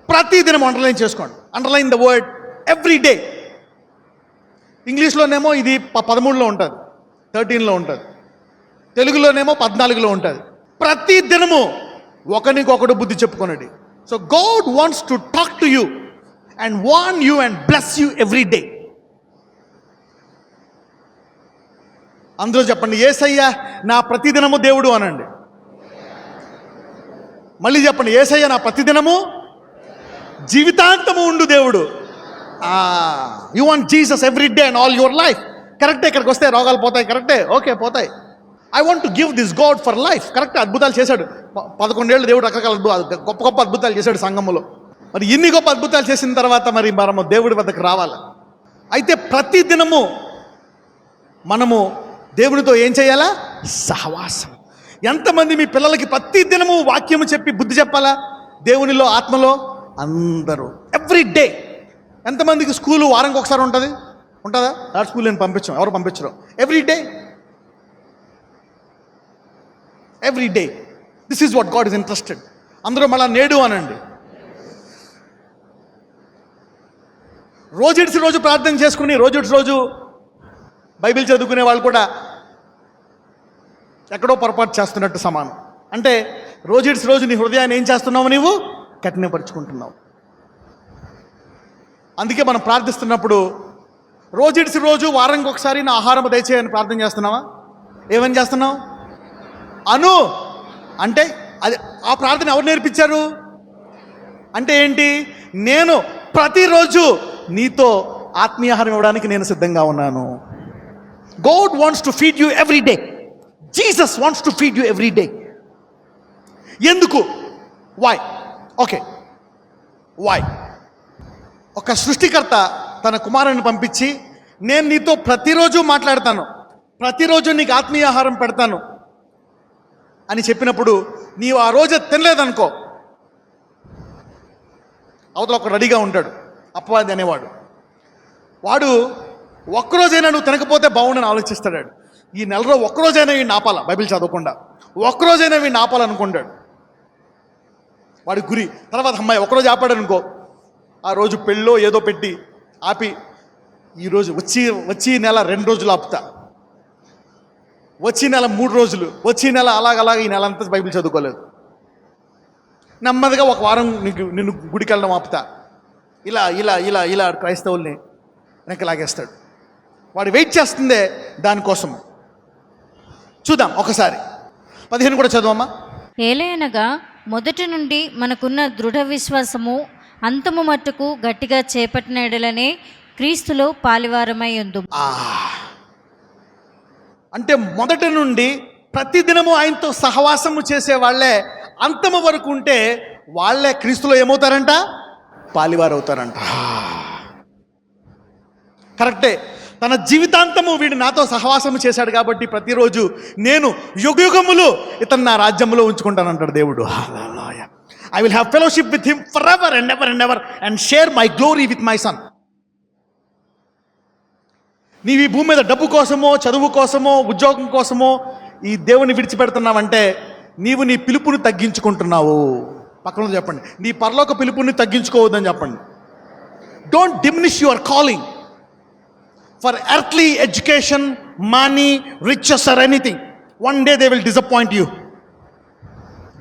ప్రతి దినం అండర్లైన్ చేసుకోండి. Underline the word every day. ఇంగ్లీష్లోనేమో ఇది 13లో ఉంటుంది, 13లో ఉంటుంది. తెలుగులోనేమో 14లో ఉంటుంది. ప్రతి దినము ఒకరికొకడు బుద్ధి చెప్పుకోనండి. So God wants to talk to you and warn you and bless you every day. అందరూ చెప్పండి, యేసయ్య నా ప్రతిదినము దేవుడు అనండి. మళ్ళీ చెప్పండి, యేసయ్య నా ప్రతిదినము జీవితాంతము ఉండు దేవుడు. You want Jesus every day and all your life. కరెక్టే. ఇక్కడికి వస్తే రోగాలు పోతాయి, కరెక్టే, ఓకే పోతాయి. I want to give this God for life. Correct. అద్భుతాలు చేశాడు. 11 ఏళ్ళు దేవుడు రకరకాల గొప్ప గొప్ప అద్భుతాలు చేశాడు సంఘములో. మరి ఇన్ని గొప్ప అద్భుతాలు చేసిన తర్వాత మరి మనము దేవుడి వద్దకు రావాలి. అయితే ప్రతి దినము మనము దేవునితో ఏం చేయాలా? సహవాసం. ఎంతమంది మీ పిల్లలకి ప్రతి దినము వాక్యము చెప్పి బుద్ధి చెప్పాలా? దేవునిలో, ఆత్మలో అందరూ ఎవ్రీ డే. ఎంతమందికి స్కూలు వారానికి ఒకసారి ఉంటుందా? ఆ స్కూల్ నేను పంపించాం, ఎవరు పంపించరు. Every day, every day. This is what God is interested. అందరూ మళ్ళీ నేడు అనండి. రోజు రోజు ప్రార్థన చేసుకుని రోజు బైబిల్ చదువుకునే వాళ్ళు కూడా ఎక్కడో పొరపాటు చేస్తున్నట్టు సమానం. అంటే రోజు నీ హృదయాన్ని ఏం చేస్తున్నావు? నీవు కఠినపరుచుకుంటున్నావు. అందుకే మనం ప్రార్థిస్తున్నప్పుడు రోజు వారానికి ఒకసారి నా ఆహారం దయచేయని ప్రార్థన చేస్తున్నావా? ఏమని చేస్తున్నావు? అను అంటే అది ఆ ప్రార్థన ఎవరు నేర్పించారు? అంటే ఏంటి? నేను ప్రతిరోజు నీతో ఆత్మీయాహారం ఇవ్వడానికి నేను సిద్ధంగా ఉన్నాను. God wants to feed you every day. Jesus wants to feed you every day. ఎందుకు? Why? Okay, why? ఒక సృష్టికర్త తన కుమారుని పంపించి, నేను నీతో ప్రతిరోజు మాట్లాడతాను, ప్రతిరోజు నీకు ఆత్మీయ ఆహారం పెడతాను అని చెప్పినప్పుడు నీవు ఆ రోజు తినలేదనుకో, అవతల ఒక రెడీగా ఉంటాడు అపవాది అనేవాడు. వాడు ఒక్కరోజైనా నువ్వు తినకపోతే బాగుండని ఆలోచిస్తాడు. ఈ నెలలో ఒక్కరోజైనా వీడిని ఆపాలా, బైబిల్ చదవకుండా ఒక్కరోజైనా వీడిని ఆపాలనుకుంటాడు. వాడి గురి. తర్వాత అమ్మాయి ఒకరోజు ఆపాడు అనుకో, ఆ రోజు పెళ్ళో ఏదో పెట్టి ఆపి, ఈరోజు వచ్చి నెల 2 రోజులు ఆపుతా, వచ్చి నెల 3 రోజులు, వచ్చి నెల అలాగ ఈ నెల అంతా బైబిల్ చదువుకోలేదు, నెమ్మదిగా ఒక వారం నిన్ను గుడికి వెళ్ళడం ఆపుతా, ఇలా ఇలా ఇలా ఇలా క్రైస్తవుల్ని వెనక్కి లాగేస్తాడు. వాడు వెయిట్ చేస్తుందే దానికోసం. చూద్దాం ఒకసారి 15 కూడా చదవమ్మా. ఏలయనగా మొదటి నుండి మనకున్న దృఢ విశ్వాసము అంతము మట్టుకు గట్టిగా చేపట్టిన ఎడలనే క్రీస్తులో పాలివారమై ఉందుము. అంటే మొదటి నుండి ప్రతిదినము ఆయనతో సహవాసము చేసే వాళ్ళే అంతము వరకు ఉంటే వాళ్ళే క్రీస్తులో ఏమవుతారంట? పాలివారు అవుతారంట. కరెక్టే. తన జీవితాంతము వీడు నాతో సహవాసము చేశాడు కాబట్టి ప్రతిరోజు నేను యుగయుగములు ఇతను నా రాజ్యంలో ఉంచుకుంటానంటాడు దేవుడు. I will have fellowship with him for ever and ever and ever and share my glory with my son. నీవు ఈ భూమి మీద డబ్బు కోసమో, చదువు కోసమో, ఉద్యోగం కోసమో ఈ దేవుని విడిచిపెడుతున్నావంటే నీవు నీ పిలుపుని తగ్గించుకుంటున్నావు. పక్కన చెప్పండి, నీ పరలోక పిలుపుని తగ్గించుకోవద్దని చెప్పండి. Don't diminish your calling for earthly education, money, riches or anything. One day they will disappoint you.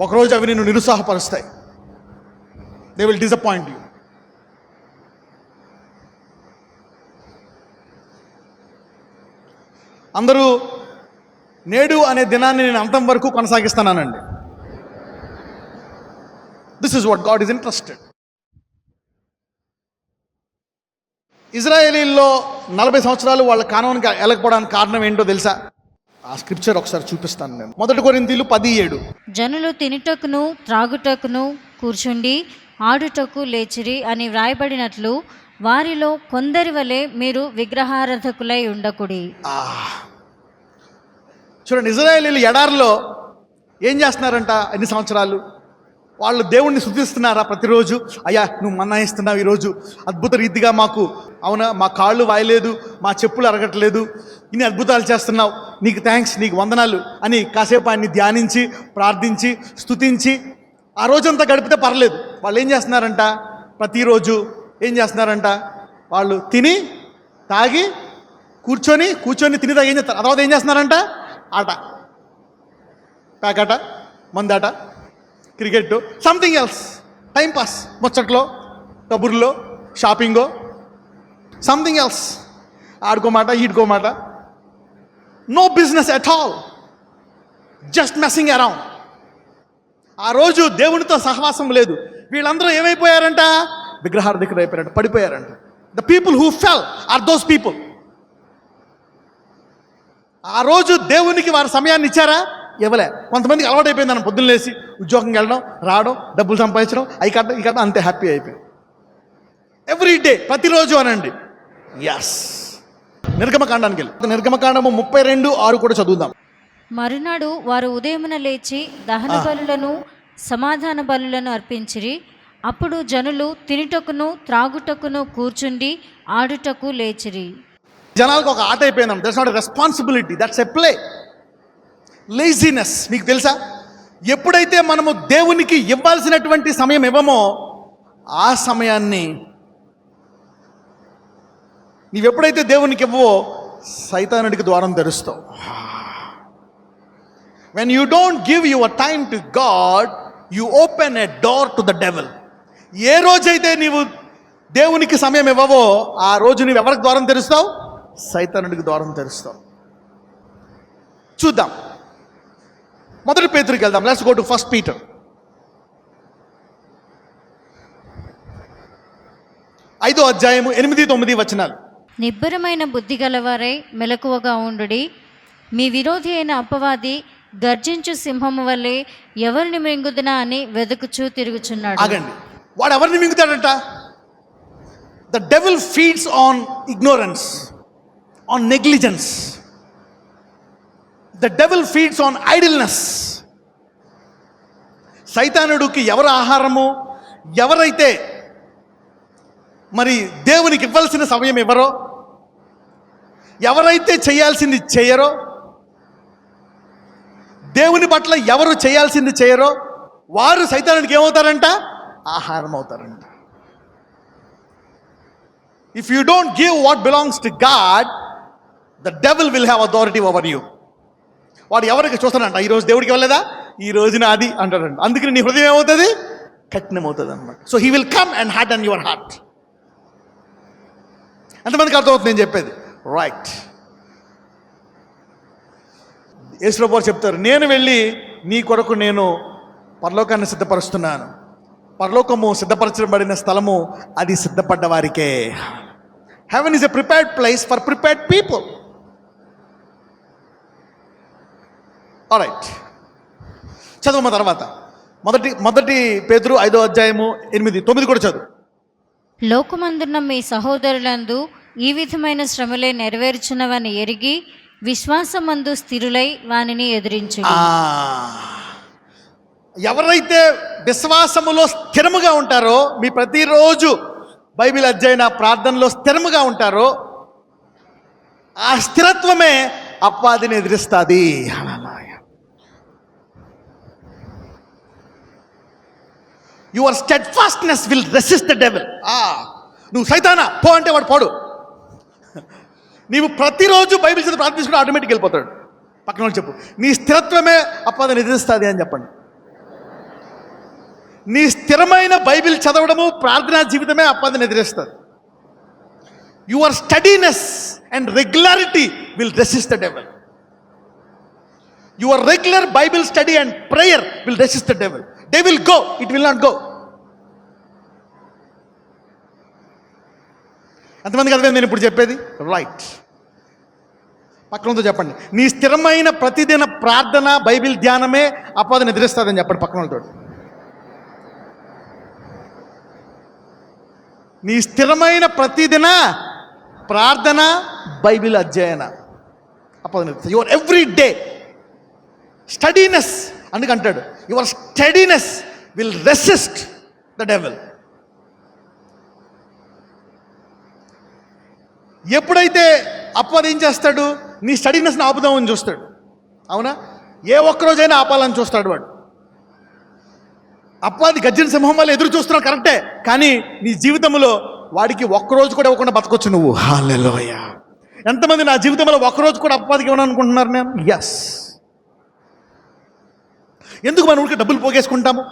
ఒకరోజు అవి నిన్ను నిరుత్సాహపరుస్తాయి. They will disappoint you. అందరూ నేడు అనే దినాన్ని నేను అంతం వరకు కొనసాగిస్తానండి. This is what God is interested. ఇజ్రాయేలీల్లో 40 సంవత్సరాలు వాళ్ళ కానానికి వెళ్ళకపోవడానికి కారణం ఏంటో తెలుసా? ఆ స్క్రిప్చర్ ఒకసారి చూపిస్తాను నేను. 1 కొరింథీయులు 10:7. జనులు తినుటకును త్రాగుటకును కూర్చుండి ఆడుటకు లేచిరి అని వ్రాయబడినట్లు వారిలో కొందరి వలె మీరు విగ్రహారాధకులై ఉండకుడి. చూడండి, ఇజ్రాయేలీలు ఎడారిలో ఏం చేస్తున్నారంట? ఎన్ని సంవత్సరాలు వాళ్ళు దేవుణ్ణి స్తుతిస్తున్నారా? ప్రతిరోజు అయ్యా నువ్వు మన్నా ఇస్తున్నావు, ఈరోజు అద్భుత రీతిగా మాకు, అవునా మా కాళ్ళు వాయలేదు, మా చెప్పులు అరగట్లేదు, ఇన్ని అద్భుతాలు చేస్తున్నావు, నీకు థ్యాంక్స్, నీకు వందనాలు అని కాసేపు ఆయన్ని ధ్యానించి ప్రార్థించి స్తుతించి ఆ రోజంతా గడిపితే పర్లేదు. వాళ్ళు ఏం చేస్తున్నారంట? ప్రతిరోజు ఏం చేస్తున్నారంట? వాళ్ళు తిని తాగి కూర్చొని తిని తాగి ఏం చేస్తారు? తర్వాత ఏం చేస్తున్నారంట? ఆట, ప్యాకాట, మందాట, క్రికెట్, సంథింగ్ ఎల్స్, టైంపాస్, ముచ్చట్లో, కబుర్లో, షాపింగో, సంథింగ్ ఎల్స్, ఆడుకోమాట ఈడుకోమాట, no business at all, just messing around. ఆ రోజు దేవునితో సహవాసం లేదు. వీళ్ళందరూ ఏమైపోయారంట? విగ్రహారాధకులు అయిపోయారంట, పడిపోయారంట. The people who fell are those people. ఆ రోజు దేవునికి వారి సమయాన్ని ఇచ్చారా? ఇవ్వలే. కొంతమందికి అలవాటు అయిపోయింది, నన్ను పొద్దున్న లేచి ఉద్యోగం వెళ్ళడం, రావడం, డబ్బులు సంపాదించడం, అవి కట్ట ఈ కట్ట, అంతే హ్యాపీ అయిపోయింది. ఎవ్రీ డే, ప్రతిరోజు అనండి. ఎస్. నిర్గమకాండానికి వెళ్ళి నిర్గమకాండము 32:6 కూడా చదువుదాం. మరునాడు వారు ఉదయమున లేచి దహన బలులను సమాధాన బలులను అర్పించిరి. అప్పుడు జనులు తినుటకును త్రాగుటకును కూర్చుండి ఆడుటకు లేచిరి. జనాలకు ఒక ఆట అయిపోయింది. That's not a responsibility, that's a play. Laziness. మీకు తెలుసా, ఎప్పుడైతే మనము దేవునికి ఇవ్వాల్సినటువంటి సమయం ఇవ్వమో ఆ సమయాన్ని నీవెప్పుడైతే దేవునికి ఇవ్వవో సైతానుడికి ద్వారం తెరుస్తావు. When you don't give your time to God, you open a door to the devil. ఏ రోజైతే నీవు దేవునికి సమయం ఇవ్వవో ఆ రోజు నువ్వు ఎవరికి ద్వారం తెరుస్తావు? సైతానుడికి ద్వారం తెరుస్తావు. చూద్దాం, 1 పేతురుకి వెళ్దాం. Let's go to 1 Peter. 5వ అధ్యాయము 8-9 వచనాలు. నిబ్బరమైన బుద్ధి గలవారై మెలకువగా ఉండుడి. మీ విరోధి అయిన అపవాది గర్జించు సింహము వల్లే ఎవరిని మృంగుదునా అని వెదుకుచూ తిరుగుచున్నాడు. ఆగండి, వాడు ఎవరిని మింగుతాడంట? The devil feeds on ignorance, on negligence. The devil feeds on idleness. సైతానుడికి ఎవరు ఆహారము? ఎవరైతే మరి దేవునికి ఇవ్వాల్సిన సమయం ఇవ్వరో, ఎవరైతే చేయాల్సింది చేయరో, దేవుని పట్ల ఎవరు చేయాల్సింది చేయరో వారు సైతానుడికి ఏమవుతారంట? ఆహారం అవుతారంట. If you don't give what belongs to God, the devil will have authority over you. వాడు ఎవరికి చూస్తానంట, ఈరోజు దేవుడికి ఇవ్వలేదా, ఈ రోజున అది అంటాడంట. అందుకని నీ హృదయం ఏమవుతుంది? కఠినం అవుతుంది అనమాట. So he will come and heart and your heart. ఎంతమందికి అర్థమవుతుంది నేను చెప్పేది? రైట్. యేసుప్రభువు వారు చెప్తారు, నేను వెళ్ళి నీ కొరకు నేను పరలోకాన్ని సిద్ధపరుస్తున్నాను. పరలోకము సిద్ధపరచబడిన స్థలము అది సిద్ధపడ్డ వారికే. Heaven is a prepared place for prepared people. Alright, చదువు తర్వాత మొదటి పేతురు 5వ అధ్యాయము 8-9 కూడా చదువు. లోకమందున్న మీ సహోదరులందు ఈ విధమైన శ్రమలే నెరవేర్చున్నవని ఎరిగి విశ్వాసమందు స్థిరులై వానిని ఎదిరించు. ఎవరైతే విశ్వాసములో స్థిరముగా ఉంటారో, మీ ప్రతిరోజు బైబిల్ అధ్యయన ప్రార్థనలో స్థిరముగా ఉంటారో, ఆ స్థిరత్వమే అపవాదిని ఎదిరిస్తుంది. Your steadfastness will resist the devil. నువ్వు సైతానా పో అంటే వాడు పోడు. నీవు ప్రతిరోజు బైబిల్ చదివి ప్రార్థించుకుంటే ఆటోమేటిక్ వెళ్ళిపోతాడు. పక్కన వాళ్ళు చెప్పు, నీ స్థిరత్వమే అపవాదిని ఎదిరిస్తుంది అని చెప్పండి. నీ స్థిరమైన బైబిల్ చదవడము, ప్రార్థనా జీవితమే అపవాదిని ఎదిరిస్తుంది. Your steadiness and regularity will resist the devil. Your regular Bible study and prayer will resist the devil. They will go, it will not go. ఎంతమందికి అర్థమైంది నేను ఇప్పుడు చెప్పేది? రైట్. పక్కనతో చెప్పండి, నీ స్థిరమైన ప్రతిదిన ప్రార్థన బైబిల్ ధ్యానమే అపవాదిని ఎదిరిస్తుందని చెప్పండి పక్కనతో. నీ స్థిరమైన ప్రతిదిన ప్రార్థన బైబిల్ అధ్యయన అపవాదిని ఎదిరిస్తుంది. యువర్ ఎవ్రీ డే స్టడీనెస్ అందుకంటాడు, your steadiness will resist the devil. ఎప్పుడైతే అపవాది ఏం చేస్తాడు? నీ స్టడీనెస్ని ఆపుదామని చూస్తాడు. అవునా? ఏ ఒక్కరోజైనా ఆపాలని చూస్తాడు వాడు. అపవాది గర్జన సింహం వల్ల ఎదురు చూస్తున్నావు కరెక్టే, కానీ నీ జీవితంలో వాడికి ఒక్కరోజు కూడా ఇవ్వకుండా బతకొచ్చు నువ్వు. హల్లెలూయా. ఎంతమంది నా జీవితంలో ఒక్కరోజు కూడా అపవాదికి ఇవ్వను అనుకుంటున్నారు? నేను ఎస్. ఎందుకు మనం ఊరికి డబ్బులు పోగేసుకుంటాము?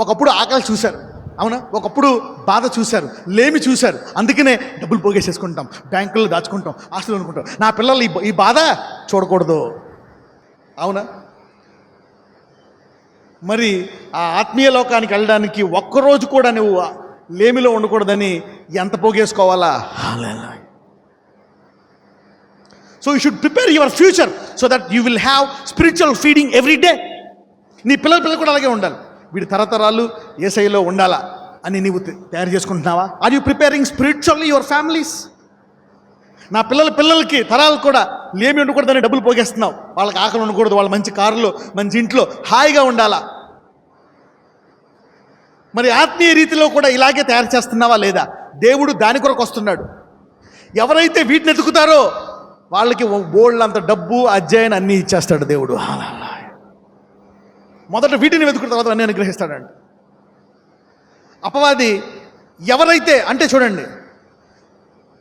ఒకప్పుడు ఆకలి చూశారు, అవునా? ఒకప్పుడు బాధ చూశారు, లేమి చూశారు, అందుకనే డబ్బులు పోగేసేసుకుంటాం, బ్యాంకుల్లో దాచుకుంటాం, ఆస్తులు అనుకుంటాం. నా పిల్లలు ఈ బాధ చూడకూడదు, అవునా? మరి ఆ ఆత్మీయ లోకానికి వెళ్ళడానికి ఒక్కరోజు కూడా నువ్వు లేమిలో ఉండకూడదని ఎంత పోగేసుకోవాలా? So you should prepare your future so that you will have spiritual feeding every day. నీ పిల్లలు కూడా అలాగే ఉండాలి. వీడి తరతరాలు యేసయ్యలో ఉండాలా అని నీవు తయారు చేసుకుంటున్నావా? Are you preparing spiritually your families? నా పిల్లలకి తరాలు కూడా లేమి ఉండకూడదని డబ్బులు పోగేస్తున్నావు. వాళ్ళకి ఆకలి ఉండకూడదు, వాళ్ళ మంచి కారులో మంచి ఇంట్లో హాయిగా ఉండాలా? మరి ఆత్మీయ రీతిలో కూడా ఇలాగే తయారు చేస్తున్నావా లేదా? దేవుడు దాని కొరకు వస్తున్నాడు. ఎవరైతే వీటిని ఎత్తుకుతారో వాళ్ళకి బోళ్ళంత డబ్బు, అధ్యయనం అన్నీ ఇచ్చేస్తాడు దేవుడు. మొదట వీటిని వెతుకున్న తర్వాత అన్నీ అనుగ్రహిస్తాడంట. అపవాది ఎవరైతే అంటే చూడండి,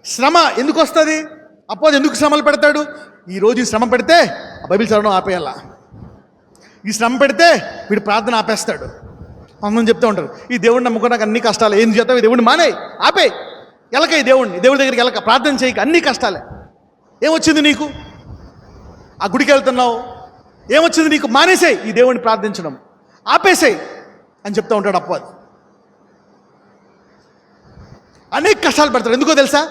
శ్రమ ఎందుకు వస్తుంది? అపవాది ఎందుకు శ్రమలు పెడతాడు? ఈరోజు ఈ శ్రమ పెడితే ఆ బైబిల్ చదవడం ఆపేయాల, ఈ శ్రమ పెడితే వీడు ప్రార్థన ఆపేస్తాడు. అందరం చెప్తూ ఉంటారు, ఈ దేవుడిని నమ్ముకున్నాక అన్ని కష్టాలు, ఏం చేస్తావు? ఈ దేవుడిని మానే, ఆపే, ఎలక ఈ దేవుడి దగ్గరికి ఎలక, ప్రార్థన చేయక, అన్ని కష్టాలే. ఏమొచ్చింది నీకు? ఆ గుడికి వెళ్తున్నావు, ఏమొచ్చింది నీకు? మానేసేయి ఈ దేవుడిని ప్రార్థించడం, ఆపేసేయి అని చెప్తూ ఉంటాడు అపవాది. అనేక కష్టాలు పెడతాడు. ఎందుకో తెలుసా?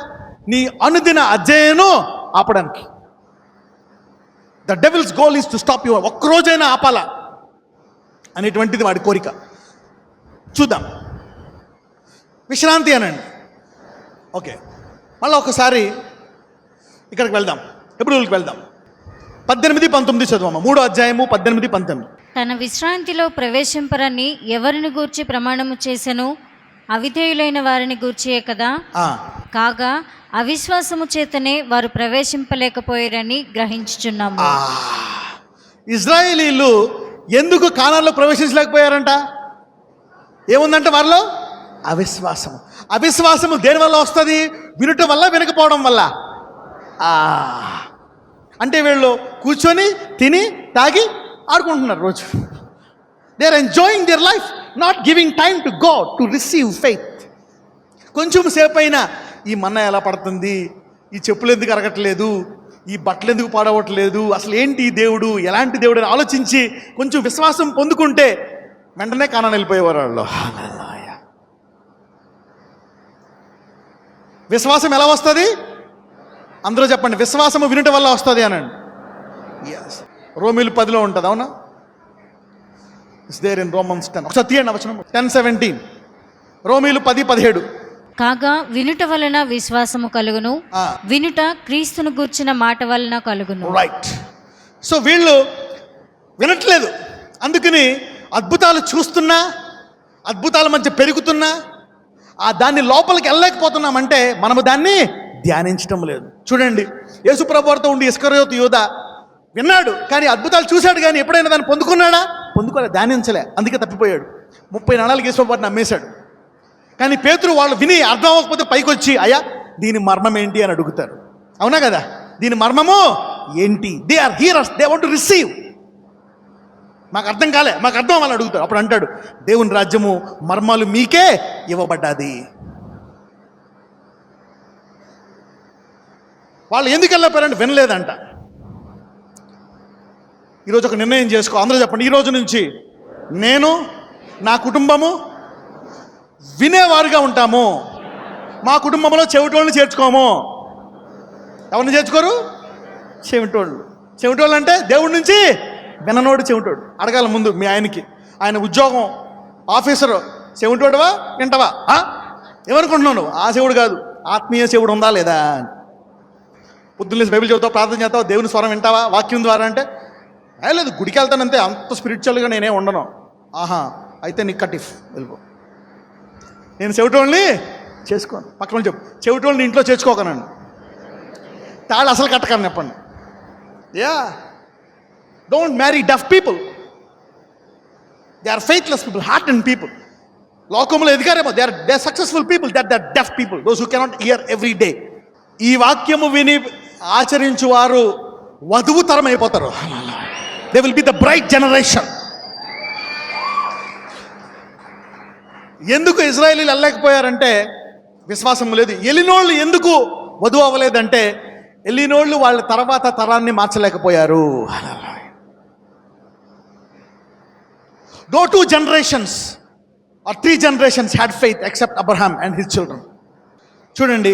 నీ అనుదిన అధ్యయనం ఆపడానికి. The devil's goal is to stop you. ఒక్కరోజైనా ఆపాలా అనేటువంటిది వాడి కోరిక. చూద్దాం. విశ్రాంతి అనండి. ఓకే, మళ్ళీ ఒకసారి ఇక్కడికి వెళ్దాం, హెబ్రీయులకు వెళ్దాం. 18-19 చదవమ్మా. 3వ అధ్యాయము 18-19. తన విశ్రాంతిలో ప్రవేశింపరని ఎవరిని గూర్చి ప్రమాణము చేసెను? అవిధేయులైన వారిని గూర్చియే కదా. కాగా అవిశ్వాసము చేతనే వారు ప్రవేశింపలేకపోయారని గ్రహించుచున్నాము. ఇజ్రాయేలీలు ఎందుకు కానాన్లో ప్రవేశించలేకపోయారంట? ఏముందంటే వారిలో అవిశ్వాసము. అవిశ్వాసము దేని వల్ల వస్తుంది? వినటం వల్ల, వినకపోవడం వల్ల. అంటే వీళ్ళు కూర్చొని తిని తాగి ఆడుకుంటున్నారు రోజు. They are enjoying their life, not giving time to God to receive faith. కొంచెం సేపు అయినా ఈ మన్నా ఎలా పడుతుంది, ఈ చెప్పులు ఎందుకు అరగట్లేదు, ఈ బట్టలు ఎందుకు పాడవట్లేదు, అసలు ఏంటి ఈ దేవుడు, ఎలాంటి దేవుడు అని ఆలోచించి కొంచెం విశ్వాసం పొందుకుంటే వెంటనే కానాను వెళ్ళిపోయేవారు వాళ్ళు. విశ్వాసం ఎలా వస్తుంది? అందరూ చెప్పండి. విశ్వాసము వినుట వల్ల వస్తుంది అనండి. రోమీలు 10లో ఉంటుంది, అవునా? It's there in Romans 10. ఒకసారి తీయండి వచనం 10:17. రోమీలు 10:17. కాగా వినుట వలన విశ్వాసము కలుగును, వినుట క్రీస్తును గూర్చిన మాట వలన కలుగును. రైట్. సో వీళ్ళు వినట్లేదు, అందుకని అద్భుతాలు చూస్తున్నా, అద్భుతాల మధ్య పెరుగుతున్నా దాన్ని లోపలికి వెళ్ళలేకపోతున్నామంటే మనము దాన్ని ధ్యానించడం లేదు. చూడండి, యేసుప్రభు వారితో ఉండి ఇస్కరియోతు యూద విన్నాడు, కానీ అద్భుతాలు చూశాడు, కానీ ఎప్పుడైనా దాన్ని పొందుకున్నాడా? పొందుకోలే, ధ్యానించలే, అందుకే తప్పిపోయాడు. 30 నాణాలకు యేసుప్రభు వారిని నమ్మేశాడు. కానీ పేతురు వాళ్ళు విని అర్థం అవ్వకపోతే పైకి వచ్చి, అయ్యా దీని మర్మం ఏంటి అని అడుగుతారు. అవునా కదా? దీని మర్మము ఏంటి? They are hearers, they want to receive. మాకు అర్థం కాలే, మాకు అర్థం అవ్వాలని అడుగుతారు. అప్పుడు అంటాడు, దేవుని రాజ్యము మర్మాలు మీకే ఇవ్వబడ్డాది. వాళ్ళు ఎందుకు వెళ్ళిపోయారంటే వినలేదంట. ఈరోజు ఒక నిర్ణయం చేసుకో, అందరూ చెప్పండి. ఈరోజు నుంచి నేను, నా కుటుంబము వినేవారుగా ఉంటాము. మా కుటుంబంలో చెవిటోళ్ళని చేర్చుకోము. ఎవరిని చేర్చుకోరు? చెవిటోళ్ళు. చెవిటోళ్ళు అంటే దేవుడి నుంచి విననోడు చెవిటోడు. అడగాల ముందు మీ ఆయనకి, ఆయన ఉద్యోగం ఆఫీసరు, చెవిటోడువా వింటవా? ఏమనుకుంటున్నావు? ఆ చెవుడు కాదు, ఆత్మీయ చెవుడు ఉందా లేదా? పొద్దున్నేసి బైబిల్ చదువుతావు, ప్రార్థన చేస్తావు, దేవుని స్వరం వింటావా వాక్యం ద్వారా అంటే? లేదు, గుడికి వెళ్తానంతే, అంత స్పిరిచువల్గా నేనే ఉండను. అయితే నీకు కటిఫ్ వెళ్ళిపో. నేను చెవిటోళ్ళని చేసుకోను. పక్కన చెప్పు, చెవిటోళ్ళని ఇంట్లో చేర్చుకోకనండి, తాళ్ళు అసలు కట్టకని చెప్పండి. Don't marry deaf people. They are faithless people, heart and people. లోకంలో ఎదిగారేమో, they are successful people, that they are deaf people, those who cannot hear every day. ఈ వాక్యము విని ఆచరించు వారు వధువు తరం అయిపోతారు. They will be the bright generation. ఎందుకు ఇజ్రాయేలీలు వెళ్ళలేకపోయారంటే విశ్వాసం లేదు. ఎలినోళ్ళు ఎందుకు వధువు అవ్వలేదంటే ఎలినోళ్ళు వాళ్ళ తర్వాత తరాన్ని మార్చలేకపోయారు. No 2 generations or 3 generations had faith except Abraham and his children. చూడండి,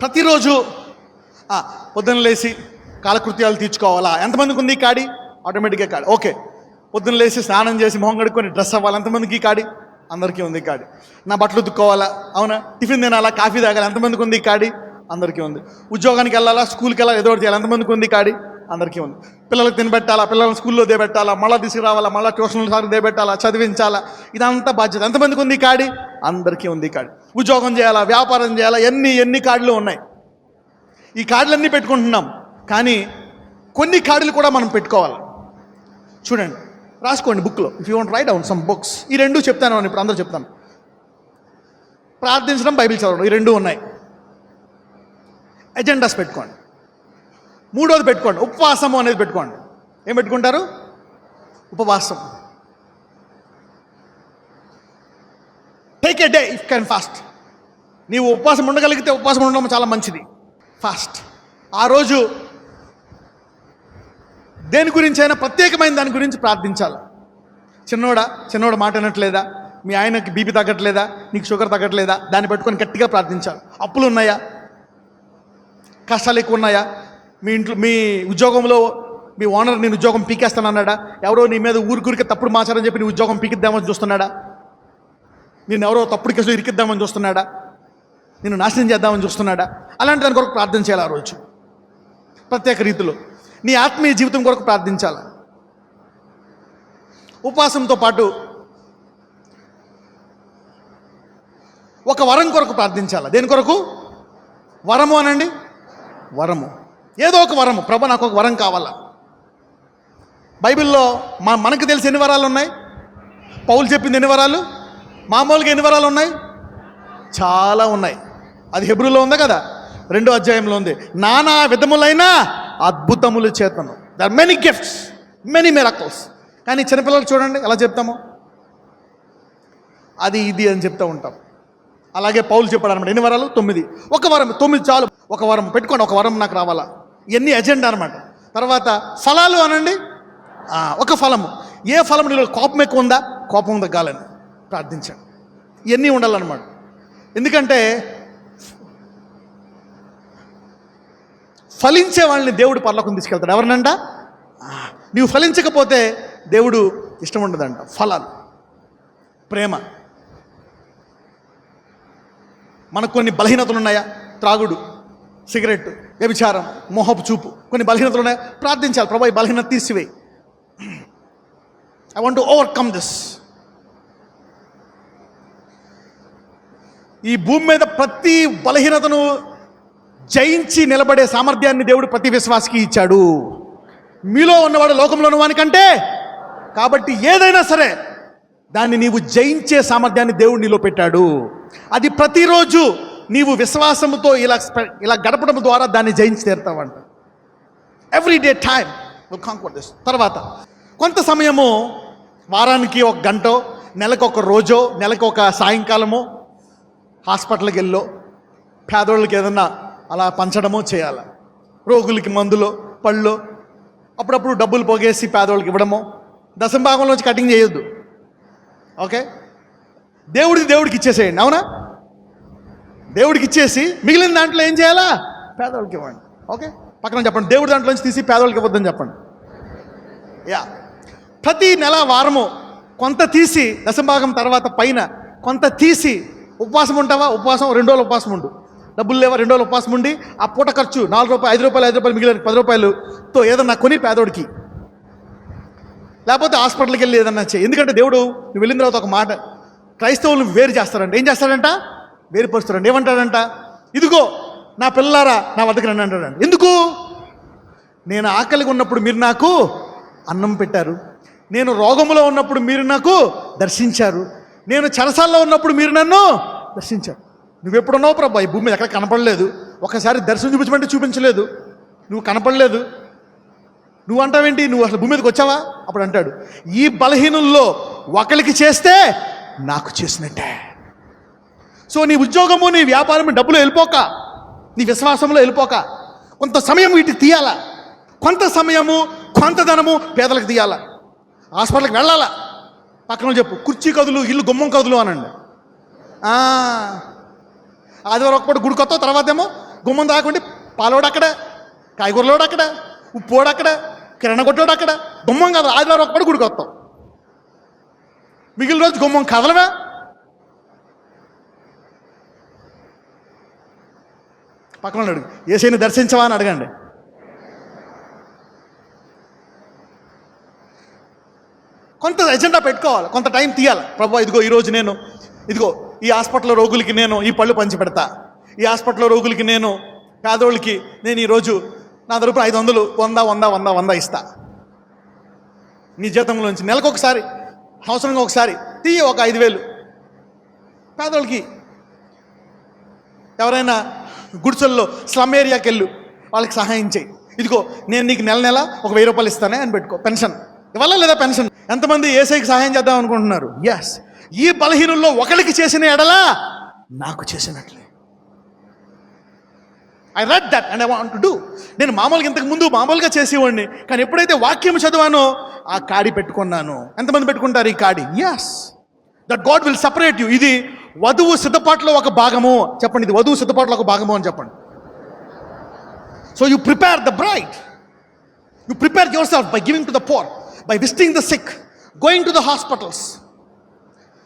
ప్రతిరోజు పొద్దున్న లేచి కాలకృత్యాలు తీర్చుకోవాలా? ఎంతమందికి ఉంది ఈ కాడి? ఆటోమేటిక్గా కాడి. ఓకే, పొద్దున్న లేచి స్నానం చేసి మొహం కడుక్కొని డ్రెస్ అవ్వాలి, ఎంతమందికి ఈ కాడి? అందరికీ ఉంది కాడి. నా బట్టలు ఉతుక్కోవాలా? అవునా. టిఫిన్ తినాలా, కాఫీ తాగాలి, ఎంతమందికి ఉంది ఈ కాడి? అందరికీ ఉంది. ఉద్యోగానికి వెళ్ళాలా, స్కూల్కి వెళ్ళాలి, ఏదో ఒకటి చేయాలి, ఎంతమందికి ఉంది కాడి? అందరికీ ఉంది. పిల్లలకు తినబెట్టాలా, పిల్లలను స్కూల్లో దేబెట్టాలా, మళ్ళీ తీసుకురావాలా, మళ్ళీ ట్యూషన్ల సార్ దేబెట్టాలా, చదివించాలా, ఇదంతా బాధ్యత. ఎంతమందికి ఉంది కాడి? అందరికీ ఉంది కాడి. ఉద్యోగం చేయాలా, వ్యాపారం చేయాలా, ఎన్ని కాడులు ఉన్నాయి. ఈ కాడులన్నీ పెట్టుకుంటున్నాం, కానీ కొన్ని కాడులు కూడా మనం పెట్టుకోవాలి. చూడండి, రాసుకోండి బుక్లో, if you want right down some books. ఈ 2 చెప్తాను, ఇప్పుడు అందరూ చెప్తాను. ప్రార్థించడం, బైబిల్ చదవడం, ఈ 2 ఉన్నాయి. ఎజెండాస్ పెట్టుకోండి. 3వది పెట్టుకోండి, ఉపవాసము అనేది పెట్టుకోండి. ఏం పెట్టుకుంటారు? ఉపవాసం. Take a day if can fast. నీవు ఉపవాసం ఉండగలిగితే ఉపవాసం ఉండడం చాలా మంచిది. ఫాస్ట్. ఆ రోజు దేని గురించి అయినా ప్రత్యేకమైన దాని గురించి ప్రార్థించాలి. చిన్నోడ మాట వినట్లేదా? మీ ఆయనకి బీపీ తగ్గట్లేదా, నీకు షుగర్ తగ్గట్లేదా, దాన్ని పెట్టుకొని గట్టిగా ప్రార్థించాలి. అప్పులు ఉన్నాయా, కష్టాలు ఎక్కువ ఉన్నాయా, మీ ఇంట్లో మీ ఉద్యోగంలో మీ ఓనర్ నేను ఉద్యోగం పీకేస్తానన్నాడా, ఎవరో నీ మీద ఊరికూరికి తప్పుడు మాచారని చెప్పి నీ ఉద్యోగం పీకిద్దామని చూస్తున్నాడా, నేను ఎవరో తప్పుడు కేసులో ఇరికిద్దామని చూస్తున్నాడా, నేను నాశనం చేద్దామని చూస్తున్నాడా, అలాంటి దాని కొరకు ప్రార్థన చేయాలి. ఆ రోజు ప్రత్యేక రీతిలో నీ ఆత్మీయ జీవితం కొరకు ప్రార్థించాలి. ఉపవాసంతో పాటు ఒక వరం కొరకు ప్రార్థించాలి. దేని కొరకు? వరము అనండి, వరము, ఏదో ఒక వరము. ప్రభు నాకు ఒక వరం కావాలా. బైబిల్లో మనకు తెలిసి ఎన్ని వరాలు ఉన్నాయి? పౌలు చెప్పింది ఎన్ని వరాలు? మామూలుగా ఎన్ని వరాలు ఉన్నాయి? చాలా ఉన్నాయి. అది హెబ్రూలో ఉంది కదా, 2వ అధ్యాయంలో ఉంది. నానా విధములైన అద్భుతముల చేతను, the many gifts, many miracles. కానీ చిన్నపిల్లలకు చూడండి ఎలా చెప్తాము, అది ఇది అని చెప్తూ ఉంటాం. అలాగే పౌలు చెప్పాడు అనమాట. ఎన్ని వరాలు? 9. ఒక వరం, 9 చాలు. ఒక వరం పెట్టుకోండి, ఒక వరం నాకు రావాలా. ఇవన్నీ ఎజెండా అనమాట. తర్వాత ఫలాలు అనండి, ఒక ఫలము. ఏ ఫలము? నీలో కోపం ఎక్కువ ఉందా, కోపం తగ్గాలని ప్రార్థించండి. ఇవన్నీ ఉండాలన్నమాట. ఎందుకంటే ఫలించే వాళ్ళని దేవుడు పరలోకం తీసుకెళ్తాడు. ఎవరినంట? నీవు ఫలించకపోతే దేవుడు ఇష్టం ఉండదంట. ఫలాలు, ప్రేమ. మనకు కొన్ని బలహీనతలు ఉన్నాయా? త్రాగుడు, సిగరెట్, వ్యభిచారం, మోహపు చూపు, కొన్ని బలహీనతలు ఉన్నాయా? ప్రార్థించాలి, ప్రభు ఈ బలహీనత తీసివేయి. I want to overcome this. ఈ భూమి మీద ప్రతి బలహీనతను జయించి నిలబడే సామర్థ్యాన్ని దేవుడు ప్రతి విశ్వాసికి ఇచ్చాడు. మీలో ఉన్నవాడు లోకంలో ఉన్నవానికంటే. కాబట్టి ఏదైనా సరే దాన్ని నీవు జయించే సామర్థ్యాన్ని దేవుడు నీలో పెట్టాడు. అది ప్రతిరోజు నీవు విశ్వాసముతో ఇలా గడపడం ద్వారా దాన్ని జయించి తీరుతావంట. Everyday time will conquer this. తర్వాత కొంత సమయము, వారానికి 1 గంటో, నెలకు 1 రోజో, నెలకు 1 సాయంకాలమో హాస్పిటల్కి వెళ్ళో పేదోళ్ళకి ఏదన్నా అలా పంచడమో చేయాలి. రోగులకి మందులో, పళ్ళో, అప్పుడప్పుడు డబ్బులు పోగేసి పేదోళ్ళకి ఇవ్వడమో. దశంభాగంలోంచి కటింగ్ చేయొద్దు. ఓకే, దేవుడికి ఇచ్చేసేయండి. అవునా? దేవుడికి ఇచ్చేసి మిగిలిన దాంట్లో ఏం చేయాలా? పేదవాళ్ళకి ఇవ్వండి. ఓకే, పక్కన చెప్పండి, దేవుడి దాంట్లోంచి తీసి పేదవాళ్ళకి ఇవ్వద్దని చెప్పండి. యా, ప్రతి నెల వారము కొంత తీసి, దశంభాగం తర్వాత పైన కొంత తీసి, ఉపవాసం ఉంటావా? ఉపవాసం 2 రోజులు ఉపవాసం ఉండు. డబ్బులు లేవా? 2 రోజులు ఉపవాసం ఉండి ఆ పూట ఖర్చు 4 రూపాయలు, 5 రూపాయలు, 5 రూపాయలు మిగిలిన 10 రూపాయలతో ఏదన్నా కొని పేదోడికి, లేకపోతే హాస్పిటల్కి వెళ్ళి ఏదన్నా చేయి. ఎందుకంటే దేవుడు నువ్వు వెళ్ళిన తర్వాత ఒక మాట, క్రైస్తవులు వేరు చేస్తారంట. ఏం చేస్తాడంట? వేరుపరుస్తాడంట. ఏమంటాడంట? ఇదిగో నా పిల్లారా నా వద్దకు రండి అంటాడంట. ఎందుకు? నేను ఆకలిగా ఉన్నప్పుడు మీరు నాకు అన్నం పెట్టారు, నేను రోగములో ఉన్నప్పుడు మీరు నాకు దర్శించారు, నేను చెరసాల్లో ఉన్నప్పుడు మీరు నన్ను దర్శించారు. నువ్వెప్పుడున్నావు ప్రభా? ఈ భూమి మీద ఎక్కడ కనపడలేదు. ఒకసారి దర్శనం చూపించమంటే చూపించలేదు, నువ్వు కనపడలేదు. నువ్వు అంటావేంటి? నువ్వు అసలు భూమి మీదకి వచ్చావా? అప్పుడు అంటాడు, ఈ బలహీనుల్లో ఒకరికి చేస్తే నాకు చేసినట్టే. సో నీ ఉద్యోగము, నీ వ్యాపారము, డబ్బులు వెళ్ళిపోక, నీ విశ్వాసంలో వెళ్ళిపోక, కొంత సమయం వీటికి తీయాలా. కొంత సమయము, కొంత ధనము పేదలకు తీయాలా. హాస్పిటల్కి వెళ్ళాలా. పక్కన చెప్పు, కుర్చీ కదులు, ఇల్లు గుమ్మం కదులు అనండి. ఆదివారం ఒక్కటి గుడికి వస్తావు, తర్వాత ఏమో గుమ్మం దాకుంటే పాలోడు అక్కడ, కాయగూరలోడు అక్కడ, ఉప్పోడు అక్కడ, కిరణ కొట్టోడు అక్కడ. గుమ్మం కాదు, ఆదివారం ఒక్కటి గుడికి వస్తావు. మిగిలిన రోజు గుమ్మం కదలవా? పక్కన అడుగు, యేసయ్యని దర్శించవా అని అడగండి. కొంత ఎజెండా పెట్టుకోవాలి, కొంత టైం తీయాలి. ప్రభు ఇదిగో ఈరోజు నేను ఈ హాస్పిటల్లో రోగులకి నేను ఈ పళ్ళు పంచి పెడతా, ఈ హాస్పిటల్లో రోగులకి నేను, పేదోళ్ళకి నేను ఈరోజు నా తరపున 500, 100 ఇస్తా. నీ జీతంలోంచి నెలకు ఒకసారి, సంవత్సరంగా ఒకసారి తీయ ఒక 5,000 పేదోళ్ళకి. ఎవరైనా గుడిసెల్లో స్లమ్ ఏరియాకి వెళ్ళు, వాళ్ళకి సహాయం చేయి. ఇదిగో నేను నీకు నెల ఒక 1,000 రూపాయలు ఇస్తానే అని పెట్టుకో. పెన్షన్ ఇవ్వాలా లేదా? పెన్షన్. ఎంతమంది యేసయ్యకి సహాయం చేద్దాం అనుకుంటున్నారు? ఎస్. ఈ బలహీనుల్లో ఒకరికి చేసిన ఎడలా నాకు చేసినట్లే. I read that and I want to do. నేను ఇంతకు ముందు మామూలుగా చేసేవాడిని, కానీ ఎప్పుడైతే వాక్యం చదివానో ఆ కాడి పెట్టుకున్నాను. ఎంతమంది పెట్టుకుంటారు ఈ కాడి? Yes. That God will separate you. ఇది వధువు సిద్ధపాటులో ఒక భాగము. చెప్పండి, ఇది వధువు సిద్ధపాటులో ఒక భాగము అని చెప్పండి. So you prepare the bride, you prepare your self by giving to the poor, by visiting the sick, going to the hospitals.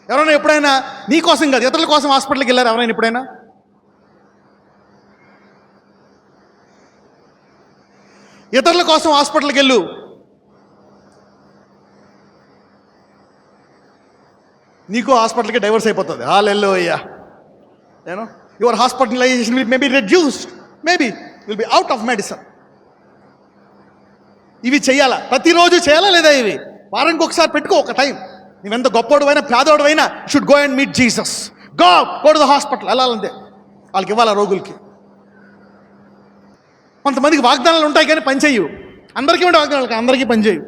ఎవరైనా ఎప్పుడైనా నీ కోసం కాదు, ఇతరుల కోసం హాస్పిటల్కి వెళ్ళారు ఎవరైనా ఎప్పుడైనా? ఇతరుల కోసం హాస్పిటల్కి వెళ్ళు. నీకు హాస్పిటల్కి డైవర్స్ అయిపోతుంది. Hallelujah. You know your hospitalisation will maybe reduced, maybe will be out of medicine. ఇవి చేయాలా? ప్రతిరోజు చేయాలా లేదా? ఇవి వారానికి ఒకసారి పెట్టుకో ఒక టైం. నువ్వెంత గొప్పోడువైనా పేదోడువైనా should go and meet Jesus. Go to the hospital. వెళ్ళాలంతే, వాళ్ళకి ఇవ్వాలా రోగులకి. కొంతమందికి వాగ్దానాలు ఉంటాయి కానీ పనిచేయవు. అందరికీ ఉండే వాగ్దానాలు అందరికీ పనిచేయవు.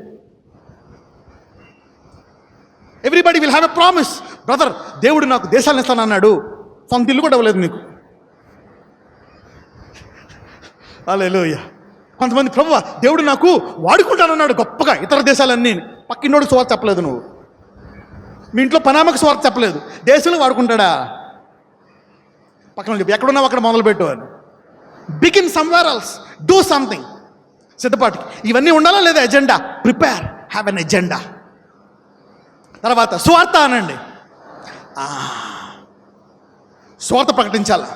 Everybody will have a promise. Brother, దేవుడు నాకు దేశాలను ఇస్తానన్నాడు, సొంత ఇల్లు కూడా ఇవ్వలేదు నీకు. హల్లెలూయా. కొంతమంది, ప్రభువా దేవుడు నాకు వాడుకుంటానన్నాడు గొప్పగా ఇతర దేశాలన్నీ. పక్కినోడికి సువార్త చెప్పలేదు నువ్వు, మీ ఇంట్లో పనామకు సువార్త చెప్పలేదు, దేశంలో వాడుకుంటాడా? పక్కన చెప్పి ఎక్కడున్నావు అక్కడ మొదలుపెట్టు అని. Begin somewhere else, do something. సిద్ధపాటుకి ఇవన్నీ ఉండాలా లేదా? Agenda. Prepare, have an agenda. తర్వాత సువార్త అనండి. సువార్త ప్రకటించాలా.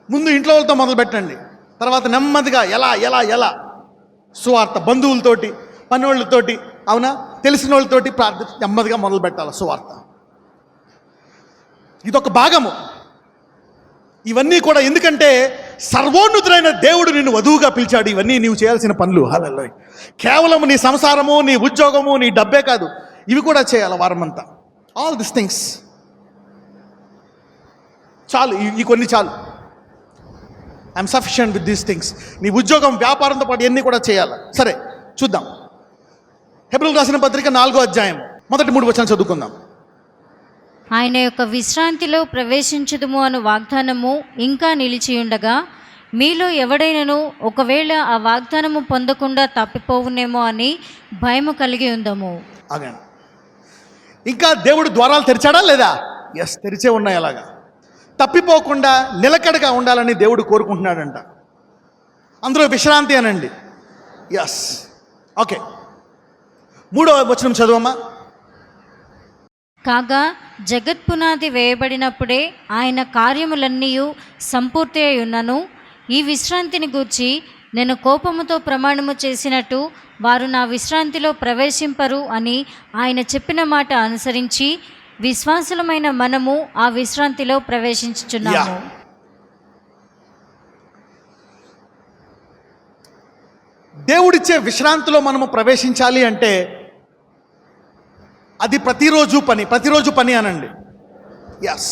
ముందు ఇంట్లో వాళ్ళతో మొదలు పెట్టండి, తర్వాత నెమ్మదిగా ఎలా సువార్త బంధువులతోటి, పనోళ్ళతోటి, అవునా, తెలిసిన వాళ్ళతోటి నెమ్మదిగా మొదలు పెట్టాలి సువార్త. ఇదొక భాగము. ఇవన్నీ కూడా ఎందుకంటే సర్వోన్నతుడైన దేవుడు నిన్ను వధువుగా పిలిచాడు. ఇవన్నీ నీవు చేయాల్సిన పనులు. హల్లెలూయా. కేవలం నీ సంసారము, నీ ఉద్యోగము, నీ డబ్బే కాదు, ఇవి కూడా చేయాలి వారమంతా. ఆల్ దిస్ థింగ్స్ చాలు, ఈ కొన్ని చాలు. I'm sufficient with these things. నీ ఉద్యోగం, వ్యాపారంతో పాటు ఇవన్నీ కూడా చేయాలి. సరే చూద్దాం. హెబ్రీయులకు రాసిన పత్రిక 4వ అధ్యాయం మొదటి 3 వచనాలు చదువుకుందాం. ఆయన యొక్క విశ్రాంతిలో ప్రవేశించుదుము అను వాగ్దానము ఇంకా నిలిచియుండగా, మీలో ఎవడైనను ఒకవేళ ఆ వాగ్దానము పొందకుండా తప్పిపోవునేమో అని భయము కలిగి ఉందము. ఆగండి. ఇంకా దేవుడు ద్వారాలు తెరిచాడా లేదా? ఎస్, తెరిచే ఉన్నాయి. అలాగా తప్పిపోకుండా నిలకడగా ఉండాలని దేవుడు కోరుకుంటున్నాడంట. అందులో విశ్రాంతి అనండి. Yes, okay. 3వ వచనం చదువమ్మా. కాగా జగత్పునాది వేయబడినప్పుడే ఆయన కార్యములన్నీ సంపూర్తి అయి ఉన్నను. ఈ విశ్రాంతిని గూర్చి నేను కోపముతో ప్రమాణము చేసినట్టు వారు నా విశ్రాంతిలో ప్రవేశింపరు అని ఆయన చెప్పిన మాట అనుసరించి విశ్వాసులమైన మనము ఆ విశ్రాంతిలో ప్రవేశించుచున్నాము. దేవుడిచ్చే విశ్రాంతిలో మనము ప్రవేశించాలి అంటే అది ప్రతిరోజు పని అనండి. Yes,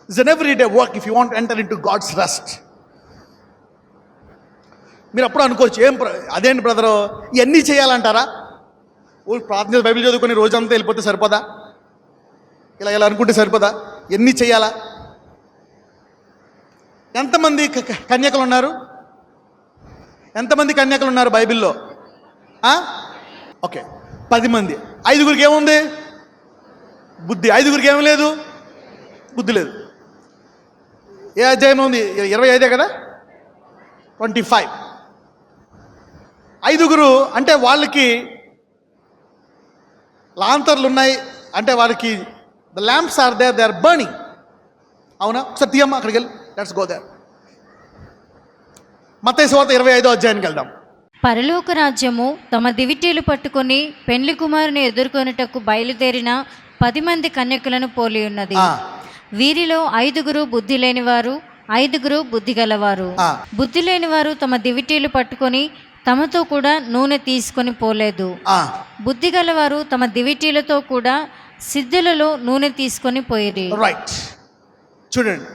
it's an everyday work if you want enter into God's rest. మీరు అప్పుడు అనుకోవచ్చు, అదేంటి బ్రదరు ఇవన్నీ చేయాలంటారా? ప్రార్థన బైబిల్ చదువుకొని రోజంతా వెళ్ళిపోతే సరిపోదా? ఇలా అనుకుంటే సరిపోదా? ఎన్ని చేయాలా? ఎంతమంది కన్యకలు ఉన్నారు? ఎంతమంది కన్యకలు ఉన్నారు బైబిల్లో? ఓకే, 10 మంది. 5గురికి ఏముంది? బుద్ధి. 5గురికి ఏం లేదు? బుద్ధి లేదు. ఏ అధ్యాయం ఉంది? 25 కదా, 25. 5గురు అంటే వాళ్ళకి లాంతర్లు ఉన్నాయి, అంటే వాళ్ళకి the lamps are there, they are burning. అవునా? ఒకసారి తీయమ్మా, అక్కడికి వెళ్ళి లెట్స్ గో దేర్. మత్తయి సువార్త 25వ అధ్యాయానికి వెళ్దాం. పరలోక రాజ్యము తమ దివిటీలు పట్టుకొని పెండ్లి కుమారుని ఎదుర్కొనుటకు బయలుదేరిన 10 మంది కన్యకులను పోలి ఉన్నది. వీరిలో 5గురు బుద్ధి లేనివారు, 5గురు బుద్ధి గలవారు. బుద్ధి లేనివారు తమ దివిటీలు పట్టుకొని తమతో కూడా నూనె తీసుకొని పోలేదు. బుద్ధి గలవారు తమ దివిటీలతో కూడా సిద్ధులలో నూనె తీసుకొని పోయిరి. రైట్, చూడండి.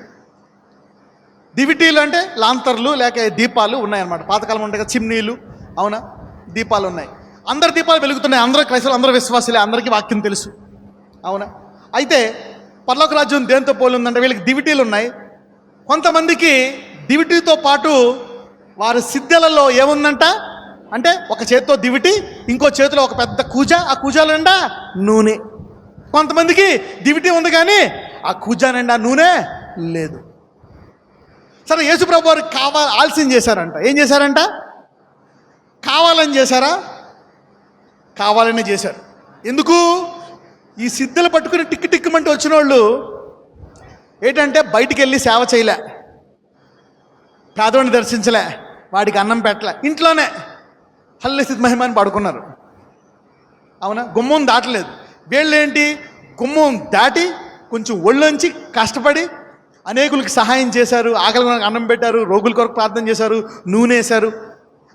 దివిటీలు అంటే లాంతర్లు లేక దీపాలు ఉన్నాయన్నమాట. పాతకాలం ఉంటాయి కదా, చిమ్నీలు, అవునా, దీపాలు ఉన్నాయి. అందరు దీపాలు వెలుగుతున్నాయి. అందరూ క్రైస్తవులు, అందరూ విశ్వాసులే, అందరికీ వాక్యం తెలుసు, అవునా. అయితే పరలోక రాజ్యం దేంతో పోలి ఉందంటే వీళ్ళకి దివిటీలు ఉన్నాయి. కొంతమందికి దివిటీతో పాటు వారి సిద్ధలలో ఏముందంట అంటే ఒక చేతితో దివిటి, ఇంకో చేతిలో ఒక పెద్ద కూజ, ఆ కూజాలో నిండా నూనె. కొంతమందికి దివిటి ఉంది కానీ ఆ కూజానండి ఆ నూనె లేదు. సరే, యేసుప్రభు వారు ఆలస్యం చేశారంట. ఏం చేశారంట? కావాలని చేశారా? కావాలనే చేశారు. ఎందుకు? ఈ సిద్ధులు పట్టుకుని టిక్కుమంటూ వచ్చిన వాళ్ళు ఏంటంటే బయటికి వెళ్ళి సేవ చేయలే, పేదవాడిని దర్శించలే, వాడికి అన్నం పెట్టలే, ఇంట్లోనే హల్లే స్థితి మహిమని పడుకున్నారు. అవునా? గుమ్మం దాటలేదు. వీళ్ళేంటి? గుమ్మం దాటి కొంచెం ఒళ్ళొంచి కష్టపడి అనేకులకి సహాయం చేశారు, ఆకలి కొరకు అన్నం పెట్టారు, రోగుల కొరకు ప్రార్థన చేశారు, నూనె వేశారు,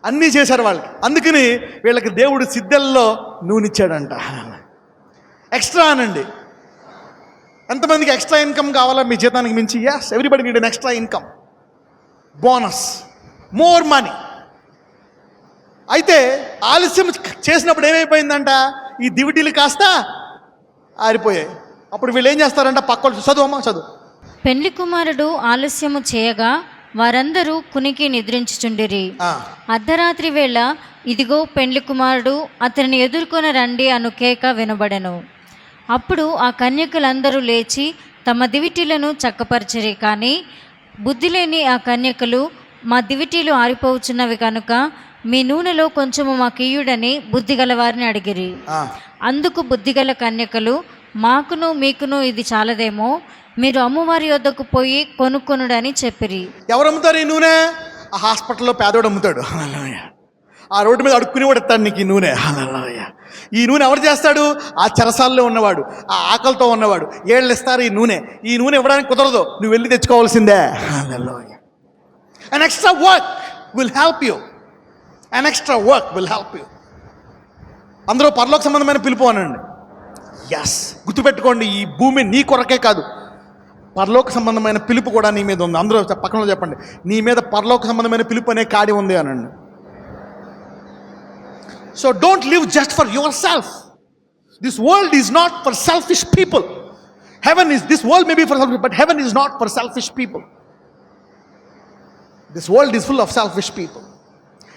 అన్నీ చేశారు వాళ్ళకి. అందుకని వీళ్ళకి దేవుడు సిద్ధల్లో నూనె ఇచ్చాడంట. ఎక్స్ట్రా అనండి. ఎంతమందికి ఎక్స్ట్రా ఇన్కమ్ కావాలా మీ జీతానికి మించి? Yes, everybody need an extra income, bonus, more money. అయితే ఆలస్యం చేసినప్పుడు ఏమైపోయిందంట? ఈ దివిటీలు కాస్త ఆరిపోయాయి. అప్పుడు వీళ్ళు ఏం చేస్తారంట? పక్కలు చదువు చదువు. పెండ్లి కుమారుడు ఆలస్యము చేయగా వారందరూ కునికి నిద్రించుచుండిరి. అర్ధరాత్రి వేళ ఇదిగో పెండ్లి కుమారుడు, అతనిని ఎదుర్కొని రండి అను కేక వినబడెను. అప్పుడు ఆ కన్యకలందరూ లేచి తమ దివిటీలను చక్కపరిచిరి. కానీ బుద్ధి లేని ఆ కన్యకలు, మా దివిటీలు ఆరిపోవచ్చున్నవి కనుక మీ నూనెలో కొంచెము మాకియ్యుడని బుద్ధిగల వారిని అడిగిరి. అందుకు బుద్ధిగల కన్యకలు, మాకును మీకును ఇది చాలదేమో, మీరు అమ్మవారి వద్దకు పోయి కొనుక్కొనుడని చెప్పిరి. ఎవరు అమ్ముతారు ఈ నూనె? ఆ హాస్పిటల్లో పేదోడు అమ్ముతాడు. ఆ రోడ్డు మీద అడుక్కునేవాడు ఇస్తాడు నీకు ఈ నూనె. ఈ నూనె ఎవరు చేస్తాడు? ఆ చెరసాల్లో ఉన్నవాడు, ఆ ఆకలితో ఉన్నవాడు. ఏళ్ళు ఇస్తారు ఈ నూనె. ఈ నూనె ఇవ్వడానికి కుదరదు, నువ్వు వెళ్ళి తెచ్చుకోవాల్సిందే. An extra work will help you. An extra work will help you. అందరూ పరలోక సంబంధమైన పిలుపు అనండి. ఎస్, గుర్తుపెట్టుకోండి, ఈ భూమి నీ కొరకే కాదు, పరలోక సంబంధమైన పిలుపు కూడా నీ మీద ఉంది. అందరూ పక్కన చెప్పండి, నీ మీద పరలోక సంబంధమైన పిలుపు అనే కాడి ఉంది అనండి. So don't live just for your self. This world is not for selfish people. This world may be for selfish, but heaven is not for selfish people. This world is full of selfish people.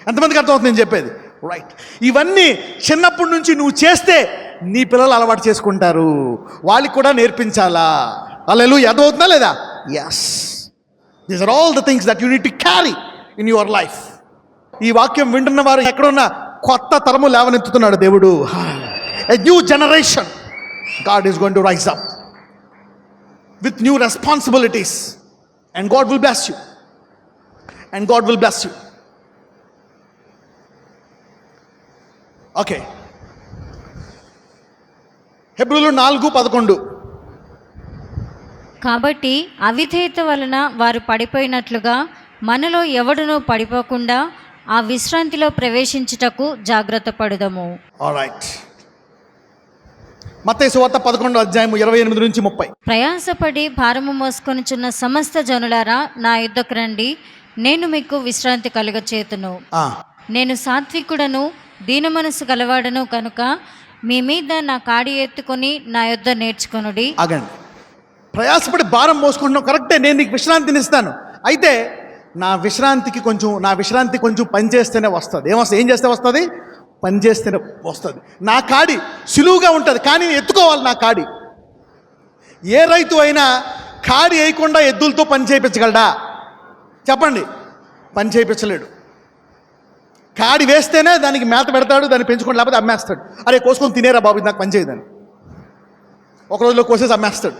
ఎంతమందికి అర్థమవుతుంది నేను చెప్పేది? రైట్. ఇవన్నీ చిన్నప్పటి నుంచి నువ్వు చేస్తే నీ పిల్లలు అలవాటు చేసుకుంటారు, వాళ్ళకి కూడా నేర్పించాలా. హల్లెలూయా. అర్థమవుతుందా లేదా? Yes, these are all the things that you need to carry in your life. ఈ వాక్యం వింటున్న వారు ఎక్కడున్నా కొత్త తరము లేవనెత్తుతున్నాడు దేవుడు. A new generation God is going to rise up with new responsibilities, and God will bless you, and God will bless you. Okay, హెబ్రీయులు 4:11. కాబట్టి అవిధేయత వలన వారు పడిపోయినట్లుగా మనలో ఎవడునూ పడిపోకుండా ఆ విశ్రాంతిలో ప్రవేశించుటకు జాగ్రత్త పడుదము. ఆల్రైట్. మత్తయి సువార్త 11:28-30. ప్రయాసపడి భారము మోసుకొనుచున్న సమస్త జనులారా నా యుద్ధకు రండి, నేను మీకు విశ్రాంతి కలుగచేతును. నేను సాత్వికుడను దీన మనసు గలవాడను కనుక మీ మీద నా కాడి ఎత్తుకొని నా యుద్ధ నేర్చుకొనుడి. ఆగండి. ప్రయాసపడి భారం మోసుకుంటున్నావు, కరెక్టే, నేను నీకు విశ్రాంతిని ఇస్తాను. అయితే నా విశ్రాంతి కొంచెం పనిచేస్తేనే వస్తుంది. ఏం చేస్తే వస్తుంది? పనిచేస్తేనే వస్తుంది. నా కాడి సులువుగా ఉంటుంది, కానీ ఎత్తుకోవాలి నా కాడి. ఏ రైతు అయినా కాడి వేయకుండా ఎద్దులతో పని చేయించగలడా? చెప్పండి. పని చేయించలేడు. కాడి వేస్తేనే దానికి మేత పెడతాడు, దాన్ని పెంచుకొని, లేకపోతే అమ్మేస్తాడు. అరే కోసుకొని తినేరా బాబు, నాకు పని చేయదని ఒక రోజులో కోసేసి అమ్మేస్తాడు.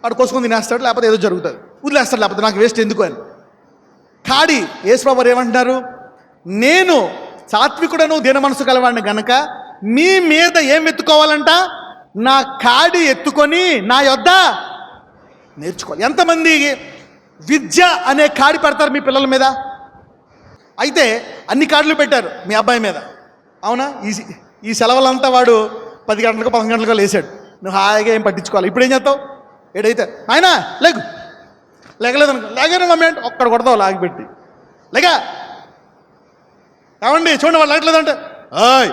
వాడు కోసుకొని తినేస్తాడు, లేకపోతే ఏదో జరుగుతుంది, వదిలేస్తాడు, లేకపోతే నాకు వేస్ట్ ఎందుకు అని. కాడి యేసుప్రభువు ఏమంటున్నారు? నేను సాత్వికుడను దీన మనసు కలవాడిని గనక మీ మీద ఏం ఎత్తుకోవాలంట? నా కాడి ఎత్తుకొని నా యొద్ద నేర్చుకోవాలి. ఎంతమంది విద్య అనే కాడి పెడతారు మీ పిల్లల మీద? అయితే అన్ని కాడులు పెట్టారు మీ అబ్బాయి మీద, అవునా? ఈ సెలవులంతా వాడు 10 గంటలకు 11 గంటలకు లేచాడు, నువ్వు హాయిగా ఏం పట్టించుకోవాలి. ఇప్పుడు ఏం చేస్తావు? ఏడైతే ఆయన లేగలేదనుకో, లేగానే మమ్మీ అంటే ఒక్కడ కొడతావు లాగిపెట్టి, లేగా ఏమండి చూడండి వాళ్ళు లేగలేదంటే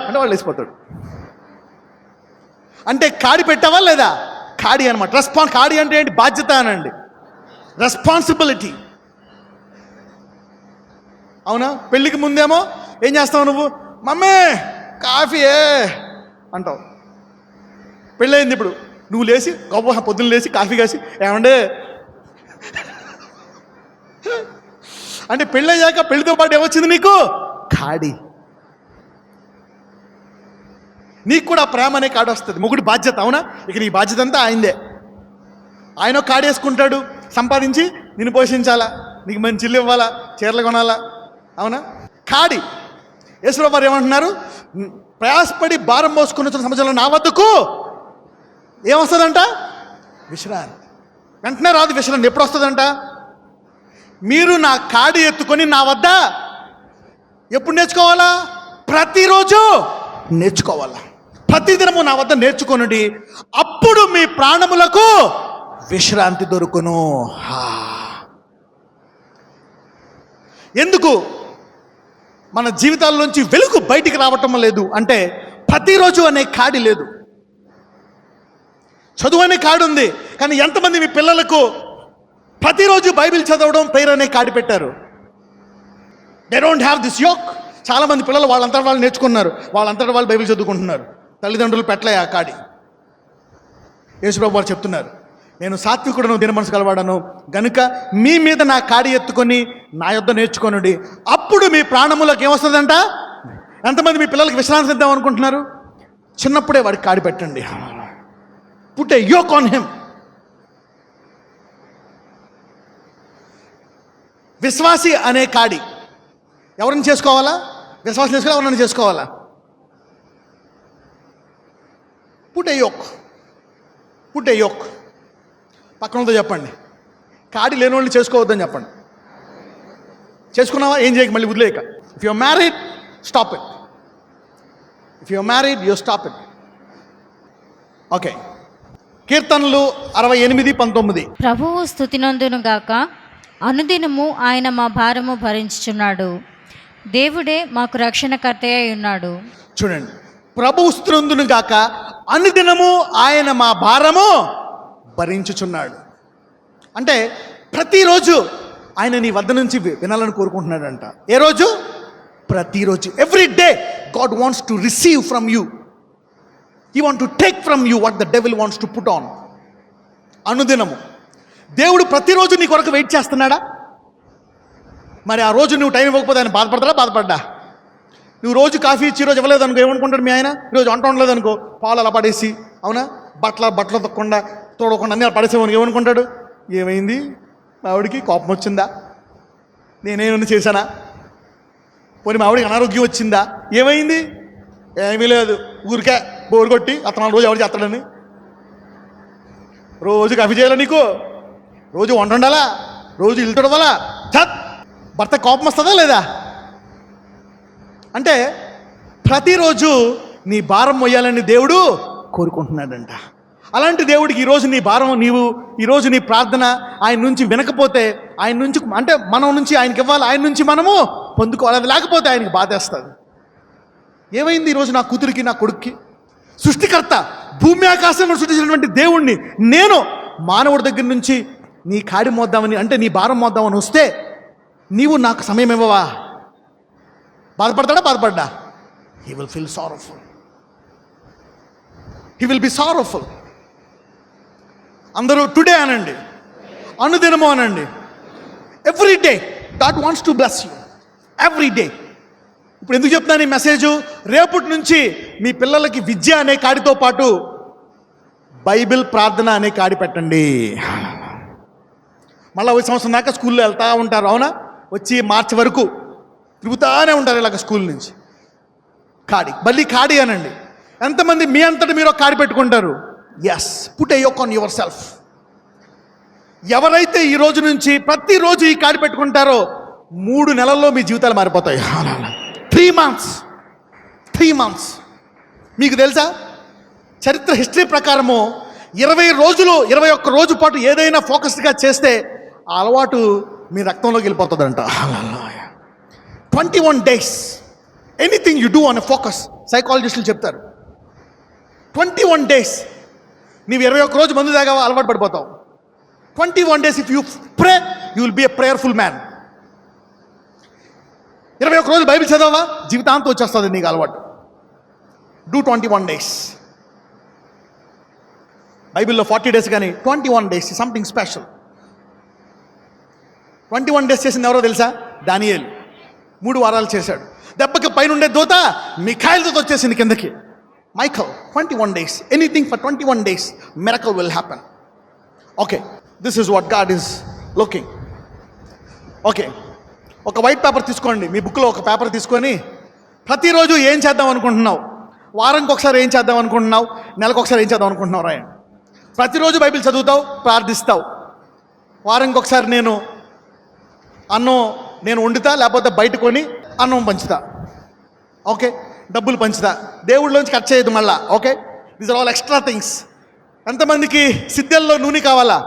అంటే వాళ్ళు వేసిపోతాడు. అంటే కాడి పెట్టావా లేదా? కాడి అనమాట. కాడి అంటే ఏంటి? బాధ్యత అనండి, రెస్పాన్సిబిలిటీ. అవునా? పెళ్ళికి ముందేమో ఏం చేస్తావు నువ్వు? మమ్మీ కాఫీ అంటావు. పెళ్ళయింది ఇప్పుడు, నువ్వు లేచి గొప్ప పొద్దున్న లేచి కాఫీ కాసి ఏమండే అంటే పెళ్ళయ్యాక పెళ్లితో పాటు ఏమొచ్చింది నీకు? కాడి. నీకు కూడా ప్రేమ అనే కాడి వస్తుంది. మొగుడి బాధ్యత, అవునా? ఇక నీ బాధ్యత అంతా ఆయనదే. ఆయన కాడేసుకుంటాడు, సంపాదించి నిన్ను పోషించాలా, నీకు మంచి ఇల్లు ఇవ్వాలా, చీరలు కొనాలా, అవునా? కాడి. యేసుప్రభువు వారు ఏమంటున్నారు? ప్రయాసపడి భారం మోసుకుని వచ్చిన సమాజంలో నా వద్దకు ఏమొస్తుందంట? విశ్రాంతి. వెంటనే రాదు విశ్రాంతి. ఎప్పుడు వస్తుందంట? మీరు నా కాడి ఎత్తుకొని నా వద్ద ఎప్పుడు నేర్చుకోవాలా? ప్రతిరోజు నేర్చుకోవాలా. ప్రతిదినము నా వద్ద నేర్చుకొనుడి, అప్పుడు మీ ప్రాణములకు విశ్రాంతి దొరుకును. ఎందుకు మన జీవితాల్లోంచి వెలుగు బయటికి రావటం లేదు అంటే ప్రతిరోజు అనే కాడి లేదు. చదువు అనే కాడి ఉంది, కానీ ఎంతమంది మీ పిల్లలకు ప్రతిరోజు బైబిల్ చదవడం, ప్రేయర్ అనే కాడి పెట్టారు? They don't have this yoke. చాలామంది పిల్లలు వాళ్ళంతటా వాళ్ళు నేర్చుకున్నారు, వాళ్ళంతటా వాళ్ళు బైబిల్ చదువుకుంటున్నారు. తల్లిదండ్రులు పెట్టలే ఆ కాడి. యేసుప్రభువు వారు చెప్తున్నారు, నేను సాత్వికుడను, దీనమనసు కలవాడను గనుక మీ మీద నా కాడి ఎత్తుకొని నా యొద్ద నేర్చుకొనుడి, అప్పుడు మీ ప్రాణములకు ఏమొస్తుందంట? ఎంతమంది మీ పిల్లలకి విశ్రాంతి ఇద్దాం అనుకుంటున్నారు? చిన్నప్పుడే వాడికి కాడి పెట్టండి. Put a yoke on him. విశ్వాసి అనే కాడి ఎవరిని చేసుకోవాలా? విశ్వాసం చేసుకోవాలి, ఎవరిని చేసుకోవాలా? Put a yoke. Put a yoke. పక్కనతో చెప్పండి, కాడి లేని వాళ్ళని చేసుకోవద్దని చెప్పండి. చేసుకున్నావా? ఏం చేయక మళ్ళీ వదిలేక. If you are married, stop it. If you are married, you stop it. Okay. కీర్తనలు 68:19. ప్రభువు స్తుతినందును గాక, అనుదినము ఆయన మా భారము భరించుచున్నాడు. దేవుడే మాకు రక్షణకర్త అయి ఉన్నాడు. చూడండి, ప్రభువు స్తుతినందును గాక, అనుదినము ఆయన మా భారము భరించుచున్నాడు. అంటే ప్రతిరోజు ఆయన నీ వద్ద నుంచి వినాలని కోరుకుంటున్నాడంట. ఏ రోజు? ప్రతిరోజు. Every day God wants to receive from you. He want to take from you what the devil wants to put on. అనుదినము దేవుడు ప్రతిరోజు నీ కొరకు వెయిట్ చేస్తున్నాడా? మరి ఆ రోజు నువ్వు టైం ఇవ్వకపోతే ఆయన బాధపడతాడా? బాధపడ్డా? నువ్వు రోజు కాఫీ ఇచ్చి రోజు ఇవ్వలేదు అనుకో, ఏమనుకుంటాడు మీ ఆయన? ఈరోజు వంట ఉండలేదు అనుకో, పాలు అలా పడేసి, అవునా, బట్టలు తొక్కకుండా తోడకుండా అన్నీ అలా పడేసేవానికి ఏమనుకుంటాడు? ఏమైంది, మావిడికి కోపం వచ్చిందా, నేనేమన్నా చేశానా, పోనీ మావిడికి అనారోగ్యం వచ్చిందా, ఏమైంది? ఏమీ లేదు, ఊరికే బోరు కొట్టి అతను రోజు ఎవరు చేస్తాడని. రోజు కాఫీ చేయాలా నీకు? రోజు వంట ఉండాలా? రోజు ఇల్లు తొడవాలా? చత్ భర్త కోపం వస్తుందా లేదా? అంటే ప్రతిరోజు నీ భారం మొయ్యాలని దేవుడు కోరుకుంటున్నాడంట. అలాంటి దేవుడికి ఈరోజు నీ భారం, ఈరోజు నీ ప్రార్థన ఆయన నుంచి వినకపోతే, ఆయన నుంచి అంటే మనం నుంచి ఆయనకి ఇవ్వాలి, ఆయన నుంచి మనము పొందుకోవాలి. అది లేకపోతే ఆయనకి బాధేస్తుంది. ఏమైంది ఈరోజు నా కూతురికి, నా కొడుక్కి? సృష్టికర్త, భూమి ఆకాశం సృష్టించినటువంటి దేవుణ్ణి నేను మానవుడి దగ్గర నుంచి నీ కాడి మోద్దామని, అంటే నీ భారం మోద్దామని వస్తే నీవు నాకు సమయం ఇవ్వవా? బాధపడతాడా? బాధపడ్డా? He will feel sorrowful. He will be sorrowful. అందరూ టుడే అనండి, అనుదినము అనండి. Every day God wants to bless you. Every day. ఇప్పుడు ఎందుకు చెప్తున్నాను ఈ మెసేజు? రేపటి నుంచి మీ పిల్లలకి విద్య అనే కాడితో పాటు బైబిల్, ప్రార్థన అనే కాడి పెట్టండి. మళ్ళీ ఒక సంవత్సరం దాకా స్కూల్లో వెళ్తూ ఉంటారు, అవునా? వచ్చి మార్చి వరకు తిరుగుతానే ఉంటారు ఇలాగ స్కూల్ నుంచి. కాడి, మళ్ళీ కాడి అనండి. ఎంతమంది మీ అంతటి మీరు కాడి పెట్టుకుంటారు? Yes, put a yoke on your self. ఎవరైతే ఈ రోజు నుంచి ప్రతిరోజు ఈ కాడి పెట్టుకుంటారో 3 నెలల్లో మీ జీవితాలు మారిపోతాయి. 3 months. మీకు తెలుసా, చరిత్ర హిస్టరీ ప్రకారము 21 రోజు పాటు ఏదైనా ఫోకస్గా చేస్తే ఆ అలవాటు మీ రక్తంలోకి వెళ్ళిపోతుందంట. 21 days anything you do on a focus. సైకాలజిస్టులు చెప్తారు 21 days. నీవు 21 రోజు మందు తాగావా, అలవాటు పడిపోతావు. 21 days if you pray, you will be a prayerful man. 21 రోజులు బైబిల్ చదవవా, జీవితాంతం వచ్చేస్తుంది నీకు అలవాటు. Do 21 days. బైబిల్లో 40 days కానీ 21 days సంథింగ్ స్పెషల్. 21 days చేసింది ఎవరో తెలుసా? దానియేలు. 3 వారాలు చేశాడు. దెబ్బకి పైన ఉండే దూత మిఖాయిల్ దూత వచ్చేసింది కిందకి. Michael 21 days, anything for 21 days, miracle will happen. Okay, this is what God is looking. Okay, ఒక వైట్ పేపర్ తీసుకోండి, మీ బుక్లో ఒక పేపర్ తీసుకొని ప్రతిరోజు ఏం చేద్దాం అనుకుంటున్నావు, వారానికి ఒకసారి ఏం చేద్దాం అనుకుంటున్నావు, నెలకు ఒకసారి ఏం చేద్దాం అనుకుంటున్నావు రాయండి. ప్రతిరోజు బైబిల్ చదువుతావు, ప్రార్థిస్తావు. వారానికి ఒకసారి అన్నం నేను వండుతా, లేకపోతే బయట కొని అన్నం పంచుతా. ఓకే, డబ్బులు పంచుతా, దేవుళ్ళలోంచి ఖర్చు చేయదు మళ్ళా. Okay, these are all extra things. ఎంతమందికి సిద్ధల్లో నూనె కావాలా?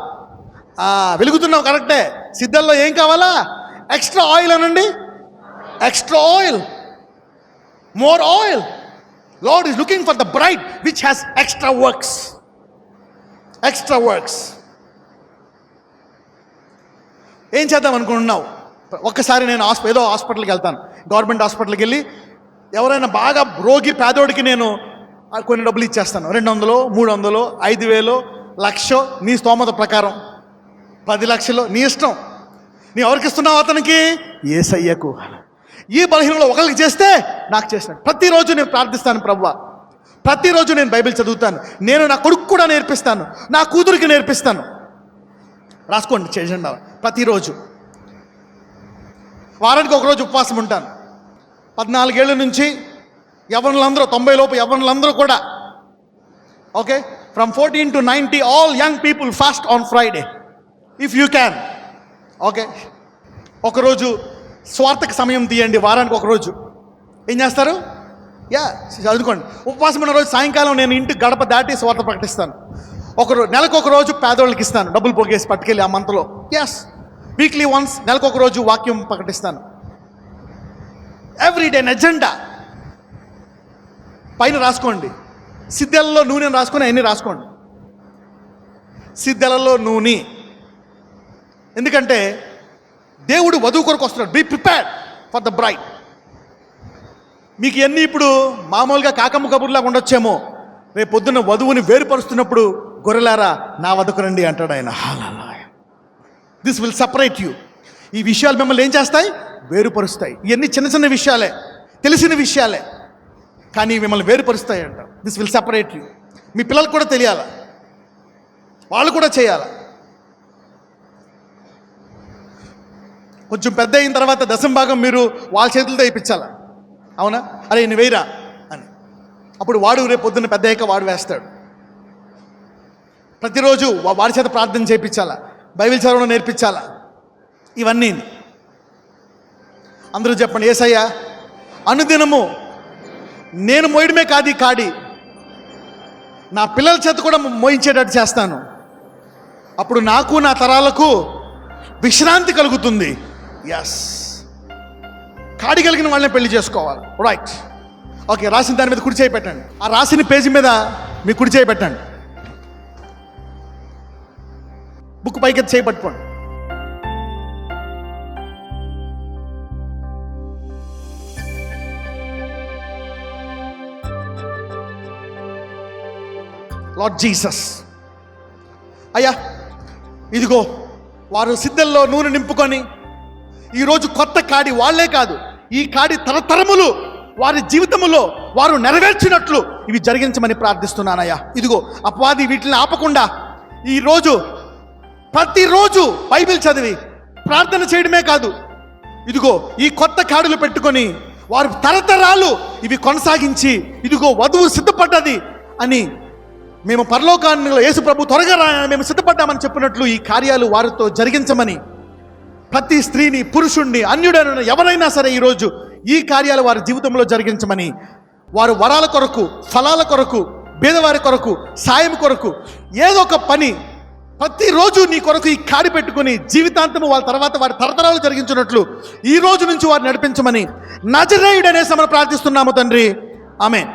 వెలుగుతున్నావు, కరెక్టే. సిద్ధల్లో ఏం కావాలా? ఎక్స్ట్రా ఆయిల్ అనండి, extra oil, more oil. Lord is looking for the bride which has extra works. Extra works. ఏం చేద్దాం అనుకుంటున్నావు? ఒక్కసారి నేను ఏదో హాస్పిటల్కి వెళ్తాను, గవర్నమెంట్ హాస్పిటల్కి వెళ్ళి ఎవరైనా బాగా రోగి పేదోడికి నేను కొన్ని డబ్బులు ఇచ్చేస్తాను. 200, 300, 5,000, 1,00,000, నీ స్తోమత ప్రకారం. 10 లక్షలు, నీ ఇష్టం. నీ ఎవరికి ఇస్తున్నావు? అతనికి, యేసయ్యకు. ఈ బలహీనంలో ఒకరికి చేస్తే నాకు చేసినట్టు. ప్రతిరోజు నేను ప్రార్థిస్తాను, ప్రభువా. ప్రతిరోజు నేను బైబిల్ చదువుతాను. నేను నా కొడుకు కూడా నేర్పిస్తాను, నా కూతురికి నేర్పిస్తాను. రాసుకోండి, చేయండి. ప్రతిరోజు వారానికి ఒకరోజు ఉపవాసం ఉంటాను. 14 ఏళ్ళ నుంచి యవ్వనులందరూ, 90 లోపు యవ్వనులందరూ కూడా, okay, from 14 to 90 all young people fast on Friday if you can. Okay, ఒకరోజు స్వార్థకు సమయం తీయండి. వారానికి ఒకరోజు ఏం చేస్తారు? చదువుకోండి. ఉపవాసం ఉన్న రోజు సాయంకాలం నేను ఇంటి గడప దాటి స్వార్థ ప్రకటిస్తాను. నెలకు ఒక రోజు పేదోళ్ళకి ఇస్తాను, డబ్బులు పోగేసి పట్టుకెళ్ళి ఆ మంత్లో. వీక్లీ వన్స్, నెలకు ఒక రోజు వాక్యం ప్రకటిస్తాను. ఎవ్రీడే ఎజెండా పైన రాసుకోండి. సిద్ధెలలో నూనె రాసుకొని అవన్నీ రాసుకోండి. సిద్ధెలలో నూనె. ఎందుకంటే దేవుడు వధువు కొరకు వస్తున్నాడు. Be prepared for the bride. మీకు ఇవన్నీ ఇప్పుడు మామూలుగా కాకమ్మ కబుర్లాగా ఉండొచ్చేమో. రేపు పొద్దున్న వధువుని వేరుపరుస్తున్నప్పుడు, గొర్రెలారా నా వద్దకు రండి అంటాడు ఆయన. This will separate you. ఈ విషయాలు మిమ్మల్ని ఏం చేస్తాయి? వేరుపరుస్తాయి. ఇవన్నీ చిన్న చిన్న విషయాలే, తెలిసిన విషయాలే, కానీ మిమ్మల్ని వేరుపరుస్తాయి అంట. This will separate you. మీ పిల్లలకు కూడా తెలియాలా, వాళ్ళు కూడా చేయాలా. కొంచెం పెద్ద అయిన తర్వాత 10వ భాగం మీరు వాళ్ళ చేతులతో ఇప్పించాలా. అవునా? అరే నువ్వు వేయరా అని. అప్పుడు వాడు రేపు పొద్దున్న పెద్ద అయ్యాక వాడు వేస్తాడు. ప్రతిరోజు వాడి చేత ప్రార్థన చేయించాలా, బైబిల్ చదవడం నేర్పించాలా. ఇవన్నీ అందరూ చెప్పండి, యేసయ్యా అనుదినము నేను మోయడమే కాదు ఈ కాడి, నా పిల్లల చేత కూడా మోయించేటట్టు చేస్తాను. అప్పుడు నాకు నా తరాలకు విశ్రాంతి కలుగుతుంది. కాడి కలిగిన వాళ్ళని పెళ్లి చేసుకోవాలి. రైట్. ఓకే, రాసిన దాని మీద కుడి చేయి పెట్టండి. ఆ రాసిన పేజీ మీద మీ కుడి చేయి పెట్టండి. బుక్ పైకి చేయి పట్టుకోండి. లార్డ్ జీసస్, అయ్యా ఇదిగో వారు సిద్ధల్లో నూనె నింపుకొని ఈరోజు కొత్త కాడి, వాళ్ళే కాదు ఈ కాడి తరతరములు వారి జీవితములో వారు నెరవేర్చినట్లు ఇవి జరిగించమని ప్రార్థిస్తున్నానయ్యా. ఇదిగో అపవాది వీటిని ఆపకుండా ఈరోజు ప్రతిరోజు బైబిల్ చదివి ప్రార్థన చేయడమే కాదు, ఇదిగో ఈ కొత్త కాడులు పెట్టుకొని వారు తరతరాలు ఇవి కొనసాగించి, ఇదిగో వధువు సిద్ధపడ్డది అని మేము పరలోకాన్ని యేసు ప్రభు త్వరగా మేము సిద్ధపడ్డామని చెప్పినట్లు ఈ కార్యాలు వారితో జరిగించమని, ప్రతి స్త్రీని, పురుషుణ్ణి, అన్యుడైన ఎవరైనా సరే ఈరోజు ఈ కార్యాలు వారి జీవితంలో జరిగించమని, వారు వరాల కొరకు, ఫలాల కొరకు, పేదవారి కొరకు, సాయం కొరకు ఏదో ఒక పని ప్రతిరోజు నీ కొరకు ఈ కాడి పెట్టుకుని జీవితాంతము వాళ్ళ తర్వాత వారి తరతరాలు జరిగించినట్లు ఈ రోజు నుంచి వారిని నడిపించమని నజరేయుడనే సమయం ప్రార్థిస్తున్నాము తండ్రి. ఆమేన్.